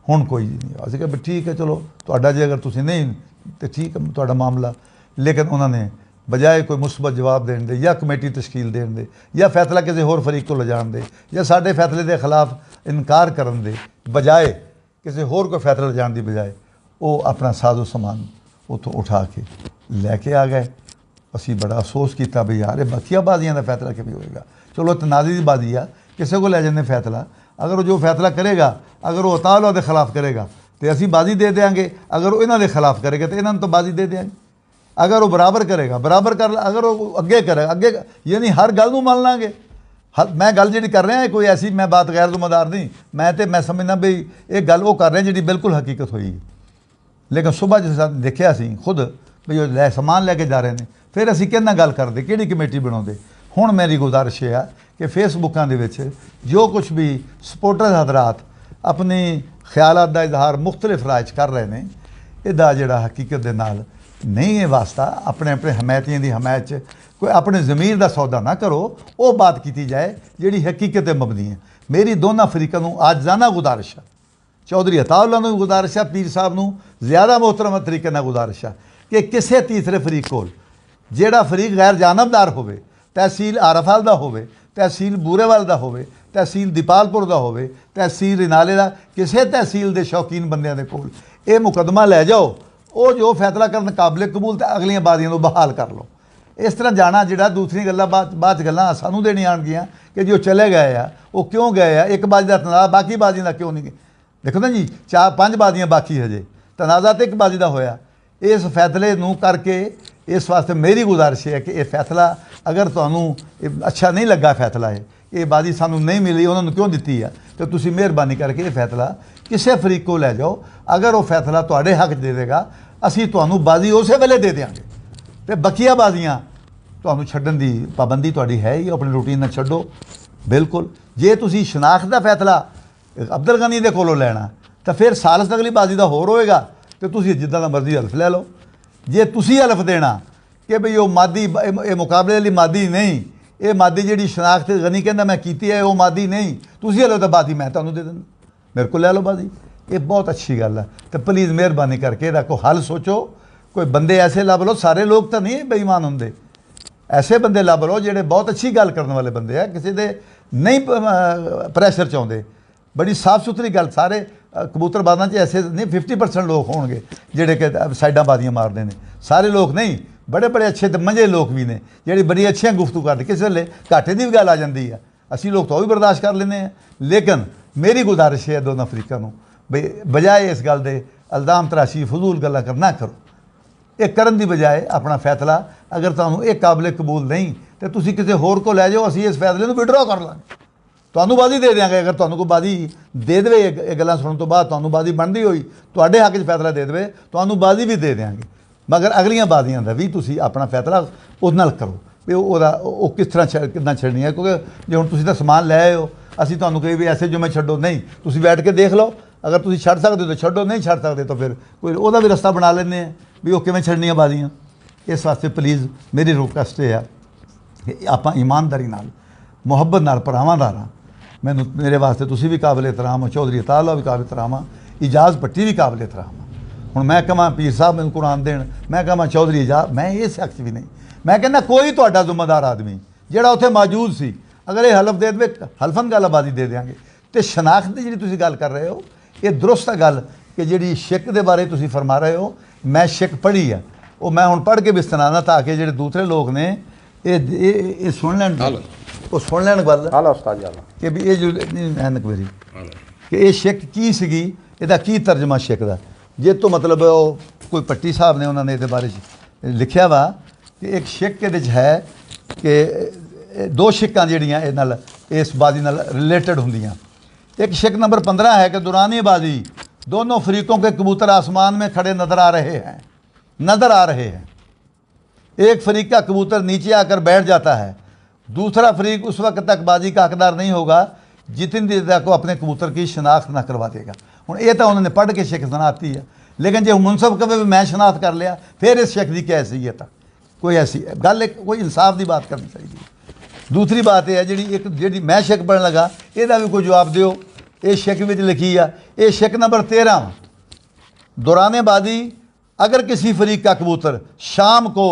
ਹੁਣ ਕੋਈ ਨਹੀਂ। ਅਸੀਂ ਕਿਹਾ ਵੀ ਠੀਕ ਹੈ ਚਲੋ ਤੁਹਾਡਾ, ਜੇ ਅਗਰ ਤੁਸੀਂ ਨਹੀਂ ਤੇ ਠੀਕ ਹੈ ਤੁਹਾਡਾ ਮਾਮਲਾ। ਲੇਕਿਨ ਉਹਨਾਂ ਨੇ ਬਜਾਏ ਕੋਈ ਮੁਸਬਤ ਜਵਾਬ ਦੇਣ ਦੇ ਜਾਂ ਕਮੇਟੀ ਤਸ਼ਕੀਲ ਦੇਣ ਦੇ ਜਾਂ ਫੈਸਲਾ ਕਿਸੇ ਹੋਰ ਫਰੀਕ ਤੋਂ ਲਿਜਾਣ ਦੇ ਜਾਂ ਸਾਡੇ ਫੈਸਲੇ ਦੇ ਖਿਲਾਫ ਇਨਕਾਰ ਕਰਨ ਦੇ ਬਜਾਏ, ਕਿਸੇ ਹੋਰ ਕੋਈ ਫੈਸਲਾ ਲਿਜਾਣ ਦੀ ਬਜਾਏ, ਉਹ ਆਪਣਾ ਸਾਜ਼ੋ ਸਮਾਨ ਉੱਥੋਂ ਉਠਾ ਕੇ ਲੈ ਕੇ ਆ ਗਏ। ਅਸੀਂ ਬੜਾ ਅਫਸੋਸ ਕੀਤਾ ਵੀ ਯਾਰ ਇਹ ਬਾਕੀਆਂ ਬਾਜ਼ੀਆਂ ਦਾ ਫੈਸਲਾ ਕਿਵੇਂ ਹੋਏਗਾ। ਚਲੋ ਤਨਾਜ਼ੀ ਦੀ ਬਾਜ਼ੀ ਆ, ਕਿਸੇ ਕੋਲ ਲੈ ਜਾਂਦੇ ਫੈਸਲਾ, ਅਗਰ ਉਹ ਜੋ ਫੈਸਲਾ ਕਰੇਗਾ, ਅਗਰ ਉਹ ਅਤਾਲਾ ਦੇ ਖਿਲਾਫ ਕਰੇਗਾ ਤੇ ਅਸੀਂ ਬਾਜ਼ੀ ਦੇ ਦਿਆਂਗੇ, ਅਗਰ ਉਹ ਇਹਨਾਂ ਦੇ ਖਿਲਾਫ ਕਰੇਗਾ ਤਾਂ ਇਹਨਾਂ ਨੂੰ ਤਾਂ ਬਾਜ਼ੀ ਦੇ ਦਿਆਂਗੇ। ਅਗਰ ਉਹ ਬਰਾਬਰ ਕਰੇਗਾ ਬਰਾਬਰ ਕਰ, ਅਗਰ ਉਹ ਅੱਗੇ ਕਰੇਗਾ ਅੱਗੇ, ਯਾਨੀ ਹਰ ਗੱਲ ਨੂੰ ਮੰਨ ਲਾਂਗੇ। ਮੈਂ ਗੱਲ ਜਿਹੜੀ ਕਰ ਰਿਹਾ ਕੋਈ ਐਸੀ ਮੈਂ ਬਾਤ ਗੈਰ ਜ਼ਿੰਮੇਦਾਰ ਨਹੀਂ, ਮੈਂ ਸਮਝਦਾ ਵੀ ਇਹ ਗੱਲ ਉਹ ਕਰ ਰਹੇ ਜਿਹੜੀ ਬਿਲਕੁਲ ਹਕੀਕਤ ਹੋਈ। ਲੇਕਿਨ ਸੁਬਾਹ ਜਿਸ ਤਰ੍ਹਾਂ ਦੇਖਿਆ ਅਸੀਂ ਖੁਦ ਵੀ ਉਹ ਸਮਾਨ ਲੈ ਕੇ ਜਾ ਰਹੇ ਨੇ, ਫਿਰ ਅਸੀਂ ਕਿਹਨਾਂ ਗੱਲ ਕਰਦੇ, ਕਿਹੜੀ ਕਮੇਟੀ ਬਣਾਉਂਦੇ। ਹੁਣ ਮੇਰੀ ਗੁਜ਼ਾਰਿਸ਼ ਇਹ ਆ ਕਿ ਫੇਸਬੁੱਕਾਂ ਦੇ ਵਿੱਚ ਜੋ ਕੁਛ ਵੀ ਸਪੋਰਟਰ ਹਜ਼ਰਾਤ ਆਪਣੀ ਖਿਆਲਾਤ ਦਾ ਇਜ਼ਹਾਰ ਮੁਖਤਲਿਫ ਰਾਏ 'ਚ ਕਰ ਰਹੇ ਨੇ, ਇਹਦਾ ਜਿਹੜਾ ਹਕੀਕਤ ਦੇ ਨਾਲ ਨਹੀਂ ਇਹ ਵਾਸਤਾ। ਆਪਣੇ ਆਪਣੇ ਹਮਾਇਤੀਆਂ ਦੀ ਹਮਾਇਤ 'ਚ ਕੋਈ ਆਪਣੇ ਜ਼ਮੀਰ ਦਾ ਸੌਦਾ ਨਾ ਕਰੋ, ਉਹ ਬਾਤ ਕੀਤੀ ਜਾਏ ਜਿਹੜੀ ਹਕੀਕਤ 'ਤੇ ਮਬਨੀ ਹੈ। ਮੇਰੀ ਦੋਨਾਂ ਫਰੀਕਾਂ ਨੂੰ ਆਜਾਨਾ ਗੁਜ਼ਾਰਿਸ਼ ਹੈ, ਚੌਧਰੀ ਅਤਾਉल्ला ਨੂੰ ਗੁਜ਼ਾਰਿਸ਼ ਹੈ, ਪੀਰ ਸਾਹਿਬ ਨੂੰ ਜ਼ਿਆਦਾ ਮੁਹਤਰਮ ਤਰੀਕੇ ਨਾਲ ਗੁਜ਼ਾਰਿਸ਼ ਹੈ ਕਿ ਕਿਸੇ ਤੀਸਰੇ ਫਰੀਕ ਕੋਲ ਜਿਹੜਾ ਫਰੀਕ ਗੈਰ ਜਾਨਬਦਾਰ ਹੋਵੇ, ਤਹਿਸੀਲ ਆਰਫਾਲ ਦਾ ਹੋਵੇ, ਤਹਿਸੀਲ ਬੂਰੇਵਾਲ ਦਾ ਹੋਵੇ, ਤਹਿਸੀਲ ਦੀਪਾਲਪੁਰ ਦਾ ਹੋਵੇ, ਤਹਿਸੀਲ ਰਿਨਾਲੇ ਦਾ, ਕਿਸੇ ਤਹਿਸੀਲ ਦੇ ਸ਼ੌਕੀਨ ਬੰਦਿਆਂ ਦੇ ਕੋਲ ਇਹ ਮੁਕੱਦਮਾ ਲੈ ਜਾਓ। ਉਹ ਜੋ ਫੈਸਲਾ ਕਰਨ ਕਾਬਲੇ ਕਬੂਲ ਤੇ ਅਗਲੀਆਂ ਬਾਜ਼ੀਆਂ ਨੂੰ ਬਹਾਲ ਕਰ ਲਓ। ਇਸ ਤਰ੍ਹਾਂ ਜਾਣਾ ਜਿਹੜਾ ਦੂਸਰੀਆਂ ਗੱਲਾਂ ਬਾਅਦ 'ਚ ਗੱਲਾਂ ਸਾਨੂੰ ਦੇਣੀਆਂ ਆਉਣਗੀਆਂ ਕਿ ਜੋ ਚਲੇ ਗਏ ਆ ਉਹ ਕਿਉਂ ਗਏ ਆ, ਇੱਕ ਬਾਜ਼ੀ ਦਾ ਤਨਾਜ਼ਾ ਬਾਕੀ ਬਾਜ਼ੀਆਂ ਦਾ ਕਿਉਂ ਨਹੀਂ ਗਏ। ਦੇਖੋ ਨਾ ਜੀ, 4-5 ਬਾਜ਼ੀਆਂ ਬਾਕੀ ਹਜੇ, ਤਨਾਜ਼ਾ ਤਾਂ ਇੱਕ ਬਾਜ਼ੀ ਦਾ ਹੋਇਆ। ਇਸ ਫੈਸਲੇ ਨੂੰ ਕਰਕੇ ਇਸ ਵਾਸਤੇ ਮੇਰੀ ਗੁਜ਼ਾਰਿਸ਼ ਹੈ ਕਿ ਇਹ ਫੈਸਲਾ ਅਗਰ ਤੁਹਾਨੂੰ ਅੱਛਾ ਨਹੀਂ ਲੱਗਾ, ਫੈਸਲਾ ਇਹ ਬਾਜ਼ੀ ਸਾਨੂੰ ਨਹੀਂ ਮਿਲੀ, ਉਹਨਾਂ ਨੂੰ ਕਿਉਂ ਦਿੱਤੀ ਆ, ਤੇ ਤੁਸੀਂ ਮਿਹਰਬਾਨੀ ਕਰਕੇ ਇਹ ਫੈਸਲਾ ਕਿਸੇ ਫਰੀਕ ਕੋਲ ਲੈ ਜਾਓ। ਅਗਰ ਉਹ ਫੈਸਲਾ ਤੁਹਾਡੇ ਹੱਕ 'ਚ ਦੇ ਦੇਗਾ, ਅਸੀਂ ਤੁਹਾਨੂੰ ਬਾਜ਼ੀ ਉਸੇ ਵੇਲੇ ਦੇ ਦਿਆਂਗੇ। ਤੇ ਬਕੀਆ ਬਾਜ਼ੀਆਂ ਤੁਹਾਨੂੰ ਛੱਡਣ ਦੀ ਪਾਬੰਦੀ ਤੁਹਾਡੀ ਹੈ ਹੀ, ਆਪਣੀ ਰੂਟੀਨ ਨਾਲ ਛੱਡੋ ਬਿਲਕੁਲ। ਜੇ ਤੁਸੀਂ ਸ਼ਨਾਖਤ ਦਾ ਫੈਸਲਾ ਅਬਦੁਲ ਗਨੀ ਦੇ ਕੋਲੋਂ ਲੈਣਾ ਤਾਂ ਫਿਰ ਸਾਲਸ ਅਗਲੀ ਬਾਜ਼ੀ ਦਾ ਹੋਰ ਹੋਏਗਾ, ਤੇ ਤੁਸੀਂ ਜਿੱਦਾਂ ਦਾ ਮਰਜ਼ੀ ਹਲਫ ਲੈ ਲਓ। ਜੇ ਤੁਸੀਂ ਹਲਫ ਦੇਣਾ ਕਿ ਭਈ ਉਹ ਮਾਦੀ ਇਹ ਮੁਕਾਬਲੇ ਲਈ ਮਾਦੀ ਨਹੀਂ, ਇਹ ਮਾਦੀ ਜਿਹੜੀ ਸ਼ਨਾਖਤ ਗਨੀ ਕਹਿੰਦਾ ਮੈਂ ਕੀਤੀ ਹੈ ਉਹ ਮਾਦੀ ਨਹੀਂ, ਤੁਸੀਂ ਹਲੋ ਤਾਂ ਬਾਜ਼ੀ ਮੈਂ ਤੁਹਾਨੂੰ ਦੇ ਦਿੰਦਾ, ਮੇਰੇ ਕੋਲ ਲੈ ਲਓ ਬਾਜ਼ੀ। ਇਹ ਬਹੁਤ ਅੱਛੀ ਗੱਲ ਹੈ। ਤੇ ਪਲੀਜ਼ ਮਿਹਰਬਾਨੀ ਕਰਕੇ ਇਹਦਾ ਕੋਈ ਹੱਲ ਸੋਚੋ। ਕੋਈ ਬੰਦੇ ਐਸੇ ਲੱਭ ਲਓ, ਸਾਰੇ ਲੋਕ ਤਾਂ ਨਹੀਂ ਬੇਈਮਾਨ ਹੁੰਦੇ, ਐਸੇ ਬੰਦੇ ਲੱਭ ਲਓ ਜਿਹੜੇ ਬਹੁਤ ਅੱਛੀ ਗੱਲ ਕਰਨ ਵਾਲੇ ਬੰਦੇ ਆ, ਕਿਸੇ ਦੇ ਨਹੀਂ ਪ੍ਰੈਸ਼ਰ 'ਚ ਆਉਂਦੇ, ਬੜੀ ਸਾਫ਼ ਸੁਥਰੀ ਗੱਲ। ਸਾਰੇ ਕਬੂਤਰਬਾਜ਼ਾਂ 'ਚ ਐਸੇ ਨਹੀਂ 50% ਲੋਕ ਹੋਣਗੇ ਜਿਹੜੇ ਕਿ ਸਾਈਡਾਂ ਬਾਜ਼ੀਆਂ ਮਾਰਦੇ ਨੇ, ਸਾਰੇ ਲੋਕ ਨਹੀਂ, ਬੜੇ ਬੜੇ ਅੱਛੇ ਤੇ ਮੰਝੇ ਲੋਕ ਵੀ ਨੇ ਜਿਹੜੀ ਬੜੀ ਅੱਛੀਆਂ ਗੁਫ਼ਤਗੂ ਕਰਦੇ। ਕਿਸੇ ਵੇਲੇ ਘਾਟੇ ਦੀ ਵੀ ਗੱਲ ਆ ਜਾਂਦੀ ਆ, ਅਸੀਂ ਲੋਕ ਤਾਂ ਉਹ ਵੀ ਬਰਦਾਸ਼ਤ ਕਰ ਲੈਂਦੇ ਹਾਂ। ਲੇਕਿਨ ਮੇਰੀ ਗੁਜ਼ਾਰਿਸ਼ ਹੈ ਦੋਨਾਂ ਅਫਰੀਕਾ ਨੂੰ ਬਈ ਬਜਾਏ ਇਸ ਗੱਲ ਦੇ ਇਲਜ਼ਾਮ ਤਰਾਸ਼ੀ ਫਜ਼ੂਲ ਗੱਲਾਂ ਕਰਨਾ ਕਰੋ। ਇਹ ਕਰਨ ਦੀ ਬਜਾਏ ਆਪਣਾ ਫੈਸਲਾ ਅਗਰ ਤੁਹਾਨੂੰ ਇਹ ਕਾਬਲੇ ਕਬੂਲ ਨਹੀਂ ਤੇ ਤੁਸੀਂ ਕਿਸੇ ਹੋਰ ਕੋ ਲੈ ਜਾਓ, ਅਸੀਂ ਇਸ ਫੈਸਲੇ ਨੂੰ ਵਿਡਰਾ ਕਰ ਲਾਂਗੇ, ਤੁਹਾਨੂੰ ਬਾਜ਼ੀ ਦੇ ਦਿਆਂਗੇ। ਅਗਰ ਤੁਹਾਨੂੰ ਕੋਈ ਬਾਜ਼ੀ ਦੇ ਦੇਵੇ, ਇਹ ਗੱਲਾਂ ਸੁਣਨ ਤੋਂ ਬਾਅਦ ਤੁਹਾਨੂੰ ਬਾਜ਼ੀ ਬਣਦੀ ਹੋਈ ਤੁਹਾਡੇ ਹੱਕ 'ਚ ਫੈਸਲਾ ਦੇ ਦੇਵੇ, ਤੁਹਾਨੂੰ ਬਾਜ਼ੀ ਵੀ ਦੇ ਦਿਆਂਗੇ। ਮਗਰ ਅਗਲੀਆਂ ਬਾਜ਼ੀਆਂ ਦਾ ਵੀ ਤੁਸੀਂ ਆਪਣਾ ਫੈਸਲਾ ਉਹਦੇ ਨਾਲ ਕਰੋ ਵੀ ਉਹ ਕਿਸ ਤਰ੍ਹਾਂ ਕਿੱਦਾਂ ਛੱਡਣੀ ਹੈ। ਕਿਉਂਕਿ ਜੇ ਹੁਣ ਤੁਸੀਂ ਤਾਂ ਸਮਾਨ ਲੈ ਆਏ ਹੋ, ਅਸੀਂ ਤੁਹਾਨੂੰ ਕਹੀ ਵੀ ਐਸੇ ਜੋ ਮੈਂ ਛੱਡੋ ਨਹੀਂ, ਤੁਸੀਂ ਬੈਠ ਕੇ ਦੇਖ ਲਓ। ਅਗਰ ਤੁਸੀਂ ਛੱਡ ਸਕਦੇ ਹੋ ਤਾਂ ਛੱਡੋ, ਨਹੀਂ ਛੱਡ ਸਕਦੇ ਤਾਂ ਫਿਰ ਕੋਈ ਉਹਦਾ ਵੀ ਰਸਤਾ ਬਣਾ ਲੈਂਦੇ ਆ ਵੀ ਉਹ ਕਿਵੇਂ ਛੱਡਣੀਆਂ ਬਾਜ਼ੀਆਂ। ਇਸ ਵਾਸਤੇ ਪਲੀਜ਼ ਮੇਰੀ ਰਿਕੁਐਸਟ ਇਹ ਆ ਕਿ ਆਪਾਂ ਇਮਾਨਦਾਰੀ ਨਾਲ, ਮੁਹੱਬਤ ਨਾਲ, ਭਰਾਵਾਂ ਦਾ ਰਾਂ। ਮੈਨੂੰ ਮੇਰੇ ਵਾਸਤੇ ਤੁਸੀਂ ਵੀ ਕਾਬਿਲ ਇਤਰਾਮ ਹੋ, ਚੌਧਰੀ ਅਤਾਉल्ला ਵੀ ਕਾਬਿਲ ਇਤਰਾਮ ਆ, ਇਜਾਜ਼ ਭੱਟੀ ਵੀ ਕਾਬਿਲ ਇਤਰਾਮ ਆ। ਹੁਣ ਮੈਂ ਕਹਾਂ ਪੀਰ ਸਾਹਿਬ ਮੈਨੂੰ ਕੁਰਾਨ ਦੇਣ, ਮੈਂ ਕਹਾਂ ਚੌਧਰੀ ਇਜਾਜ਼, ਮੈਂ ਇਹ ਸ਼ਖਸ ਵੀ ਨਹੀਂ। ਮੈਂ ਕਹਿੰਦਾ ਕੋਈ ਤੁਹਾਡਾ ਜ਼ਿੰਮੇਦਾਰ ਆਦਮੀ ਜਿਹੜਾ ਉੱਥੇ ਮੌਜੂਦ ਸੀ, ਅਗਰ ਇਹ ਹਲਫ ਦੇ ਦੇਵੇ, ਹਲਫਨ ਗੱਲ ਆਬਾਦੀ ਦੇ ਦਿਆਂਗੇ। ਅਤੇ ਸ਼ਨਾਖਤ ਦੀ ਜਿਹੜੀ ਤੁਸੀਂ ਗੱਲ ਕਰ ਰਹੇ ਹੋ, ਇਹ ਦਰੁਸਤ ਗੱਲ ਕਿ ਜਿਹੜੀ ਸ਼ਿਕ ਦੇ ਬਾਰੇ ਤੁਸੀਂ ਫਰਮਾ ਰਹੇ ਹੋ, ਮੈਂ ਸ਼ਿਕ ਪੜ੍ਹੀ ਆ, ਉਹ ਮੈਂ ਹੁਣ ਪੜ੍ਹ ਕੇ ਵੀ ਸੁਣਾਉਣਾ ਤਾਂ ਕਿ ਜਿਹੜੇ ਦੂਸਰੇ ਲੋਕ ਨੇ ਇਹ ਸੁਣ ਲੈਣ, ਉਹ ਸੁਣ ਲੈਣ ਗੱਲ ਕਿ ਵੀ ਇਹ ਜੋ ਐਨਕ ਮੇਰੀ ਕਿ ਇਹ ਸ਼ਿਕ ਕੀ ਸੀਗੀ, ਇਹਦਾ ਕੀ ਤਰਜਮਾ ਸ਼ਿਕ ਦਾ। ਜੇ ਤੋਂ ਮਤਲਬ ਉਹ ਕੋਈ ਪੱਟੀ ਸਾਹਿਬ ਨੇ ਉਹਨਾਂ ਨੇ ਇਹਦੇ ਬਾਰੇ 'ਚ ਲਿਖਿਆ ਵਾ ਕਿ ਇੱਕ ਸ਼ਿਕ ਇਹਦੇ 'ਚ ਹੈ ਕਿ ਦੋ ਸ਼ਿਕਾਂ ਜਿਹੜੀਆਂ ਇਹ ਨਾਲ ਇਸ ਬਾਜ਼ੀ ਨਾਲ रिलेटेड ਹੁੰਦੀਆਂ। एक शिक नंबर 15 है कि दौरानी बाजी दोनों फरीकों के कबूतर आसमान में खड़े नज़र आ रहे हैं। एक फरीक का कबूतर नीचे आकर बैठ जाता है, दूसरा फरीक उस वक्त तक बाजी का हकदार नहीं होगा जितनी देर तक वो अपने कबूतर की शनाख्त ना करवा देगा। हुण ये तो उन्होंने पढ़ के शिक सुनाती है, लेकिन जो मुनसब कहे भी मैं शनाख्त कर लिया, फिर इस शिक की क्या हैसियत है? कोई ऐसी गल, कोई इंसाफ की बात करनी चाहिए। दूसरी बात यह है जी मैं शिक पढ़न लगा, यदा भी कोई जवाब दिओ। ये शिक में लिखी है, ये शिक नंबर 13, दौराने बाजी अगर किसी फरीक का कबूतर शाम को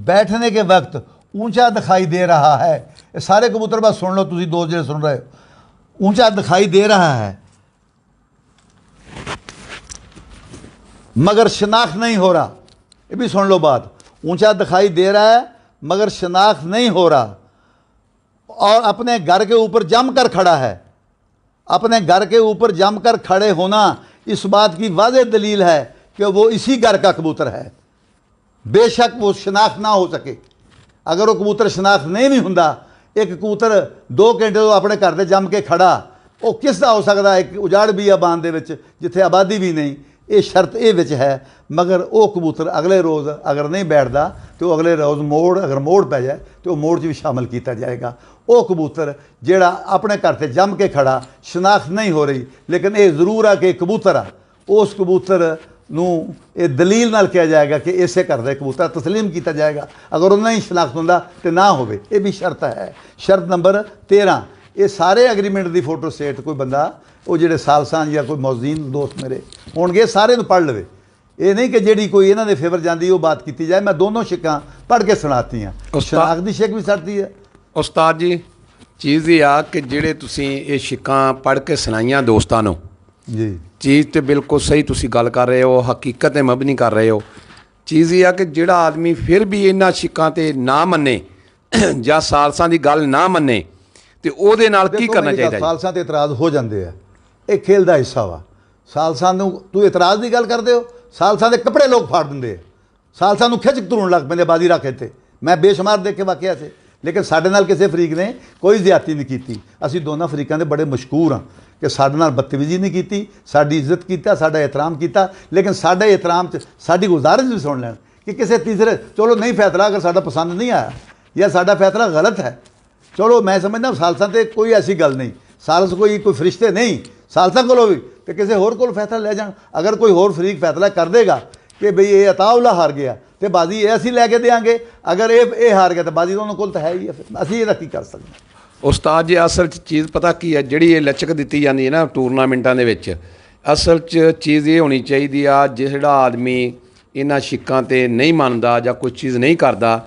बैठने के वक्त ऊंचा दिखाई दे रहा है, सारे कबूतर बस सुन लो, तुम दो जो सुन रहे हो, ऊंचा दिखाई दे रहा है मगर शनाख्त नहीं हो रहा, ये भी सुन लो बात, ऊंचा दिखाई दे रहा है मगर शनाख्त नहीं हो रहा, और अपने घर के ऊपर जमकर खड़ा है। अपने घर के ऊपर जमकर खड़े होना इस बात की वाज़ेह दलील है कि वो इसी घर का कबूतर है, बेशक वो शनाख्त ना हो सके। अगर वो कबूतर शनाख्त नहीं भी हुंदा, एक कबूतर 2 घंटे तो अपने घर से जम के खड़ा, वो किस दा हो सकता है? एक उजाड़ भी आबान दे विच जिथे आबादी भी नहीं। ये शर्त ये विच है, मगर वो कबूतर अगले रोज़ अगर नहीं बैठता तो अगले रोज़ अगर मोड़ पै जाए तो वो मोड़ च भी शामिल किया जाएगा। वो कबूतर जेड़ा अपने घर से जम के खड़ा, शनाख्त नहीं हो रही, लेकिन ये जरूर है कि कबूतर आ, उस कबूतर नूं ये दलील नाल किया जाएगा कि इसे घर दे कबूतर तस्लीम किया जाएगा। अगर उन्हें ही शनाख्त हुंदा तो ना होवे, ये भी शर्त है। शर्त नंबर 13, ये सारे एग्रीमेंट की फोटो स्टेट कोई बंदा ਉਹ ਜਿਹੜੇ ਸਾਲਸਾਂ ਜਾਂ ਕੋਈ ਮੌਜ਼ੀਨ ਦੋਸਤ ਮੇਰੇ ਹੋਣਗੇ ਸਾਰੇ ਨੂੰ ਪੜ੍ਹ ਲਵੇ। ਇਹ ਨਹੀਂ ਕਿ ਜਿਹੜੀ ਕੋਈ ਇਹਨਾਂ ਦੇ ਫੇਵਰ ਜਾਂਦੀ ਉਹ ਬਾਤ ਕੀਤੀ ਜਾਏ। ਮੈਂ ਦੋਨੋਂ ਸ਼ਿਕਾਂ ਪੜ੍ਹ ਕੇ ਸੁਣਾਤੀਆਂ। ਸ਼ਨਾਖਤ ਦੀ ਸ਼ਿਕ ਵੀ ਸੜਦੀ ਹੈ। ਉਸਤਾਦ ਜੀ ਚੀਜ਼ ਇਹ ਆ ਕਿ ਜਿਹੜੇ ਤੁਸੀਂ ਇਹ ਸ਼ਿਕਾਂ ਪੜ੍ਹ ਕੇ ਸੁਣਾਈਆਂ ਦੋਸਤਾਂ ਨੂੰ ਜੀ, ਚੀਜ਼ ਤੇ ਬਿਲਕੁਲ ਸਹੀ ਤੁਸੀਂ ਗੱਲ ਕਰ ਰਹੇ ਹੋ, ਹਕੀਕਤ 'ਤੇ ਮਬਨੀ ਕਰ ਰਹੇ ਹੋ। ਚੀਜ਼ ਇਹ ਆ ਕਿ ਜਿਹੜਾ ਆਦਮੀ ਫਿਰ ਵੀ ਇਹਨਾਂ ਸ਼ਿਕਾਂ 'ਤੇ ਨਾ ਮੰਨੇ ਜਾਂ ਸਾਲਸਾਂ ਦੀ ਗੱਲ ਨਾ ਮੰਨੇ ਤੇ ਉਹਦੇ ਨਾਲ ਕੀ ਕਰਨਾ ਚਾਹੀਦਾ? ਸਾਲਸਾਂ ਤੇ ਇਤਰਾਜ਼ ਹੋ ਜਾਂਦੇ ਆ, ਇਹ ਖੇਲ ਦਾ ਹਿੱਸਾ ਵਾ। ਸਾਲਸਾਂ ਨੂੰ ਤੂੰ ਇਤਰਾਜ਼ ਦੀ ਗੱਲ ਕਰਦੇ ਹੋ, ਸਾਲਸਾਂ ਦੇ ਕੱਪੜੇ ਲੋਕ ਫਾੜ ਦਿੰਦੇ ਆ, ਸਾਲਸਾਂ ਨੂੰ ਖਿੱਚ ਧਰੂਣ ਲੱਗ ਪੈਂਦੇ ਬਾਜੀ ਰੱਖੇ ਤੇ। ਮੈਂ ਬੇਸ਼ੁਮਾਰ ਦੇਖ ਕੇ ਵਾਕਿਆ ਸੀ, ਲੇਕਿਨ ਸਾਡੇ ਨਾਲ ਕਿਸੇ ਫਰੀਕ ਨੇ ਕੋਈ ਜ਼ਿਆਦਤੀ ਨਹੀਂ ਕੀਤੀ। ਅਸੀਂ ਦੋਨਾਂ ਫਰੀਕਾਂ ਦੇ ਬੜੇ ਮਸ਼ਕੂਰ ਹਾਂ ਕਿ ਸਾਡੇ ਨਾਲ ਬਦਤਮੀਜ਼ੀ ਨਹੀਂ ਕੀਤੀ, ਸਾਡੀ ਇੱਜ਼ਤ ਕੀਤਾ, ਸਾਡਾ ਇਹਤਰਾਮ ਕੀਤਾ। ਲੇਕਿਨ ਸਾਡੇ ਇਹਤਰਾਮ 'ਚ ਸਾਡੀ ਗੁਜ਼ਾਰਿਸ਼ ਵੀ ਸੁਣ ਲੈਣ ਕਿ ਕਿਸੇ ਤੀਸਰੇ ਚਲੋ ਨਹੀਂ ਫੈਸਲਾ ਅਗਰ ਸਾਡਾ ਪਸੰਦ ਨਹੀਂ ਆਇਆ ਜਾਂ ਸਾਡਾ ਫੈਸਲਾ ਗਲਤ ਹੈ, ਚਲੋ ਮੈਂ ਸਮਝਦਾ ਸਾਲਸਾਂ ਤੇ ਕੋਈ ਐਸੀ ਗੱਲ ਨਹੀਂ, ਸਾਲਸ ਕੋਈ ਫਰਿਸ਼ਤੇ ਨਹੀਂ, ਸਾਲਸਾਂ ਕੋਲੋਂ ਵੀ ਤੇ ਕਿਸੇ ਹੋਰ ਕੋਲ ਫੈਸਲਾ ਲੈ ਜਾਣ। ਅਗਰ ਕੋਈ ਹੋਰ ਫਰੀਕ ਫੈਸਲਾ ਕਰ ਦੇਗਾ ਕਿ ਬਈ ਇਹ ਅਤਾਉਲਾ ਹਾਰ ਗਿਆ ਤੇ ਬਾਜ਼ੀ ਇਹ ਅਸੀਂ ਲੈ ਕੇ ਦੇਵਾਂਗੇ, ਅਗਰ ਇਹ ਹਾਰ ਗਿਆ ਤਾਂ ਬਾਜ਼ੀ ਤਾਂ ਉਹਨਾਂ ਕੋਲ ਤਾਂ ਹੈ ਹੀ ਹੈ, ਫਿਰ ਅਸੀਂ ਇਹਦਾ ਕੀ ਕਰ ਸਕਦੇ ਹਾਂ? ਉਸਤਾਦ ਜੀ ਅਸਲ 'ਚ ਚੀਜ਼ ਪਤਾ ਕੀ ਹੈ, ਜਿਹੜੀ ਇਹ ਲਚਕ ਦਿੱਤੀ ਜਾਂਦੀ ਹੈ ਨਾ ਟੂਰਨਾਮੈਂਟਾਂ ਦੇ ਵਿੱਚ, ਅਸਲ 'ਚ ਚੀਜ਼ ਇਹ ਹੋਣੀ ਚਾਹੀਦੀ ਆ ਜਿਹੜਾ ਆਦਮੀ ਇਹਨਾਂ ਸ਼ਿੱਕਾਂ 'ਤੇ ਨਹੀਂ ਮੰਨਦਾ ਜਾਂ ਕੋਈ ਚੀਜ਼ ਨਹੀਂ ਕਰਦਾ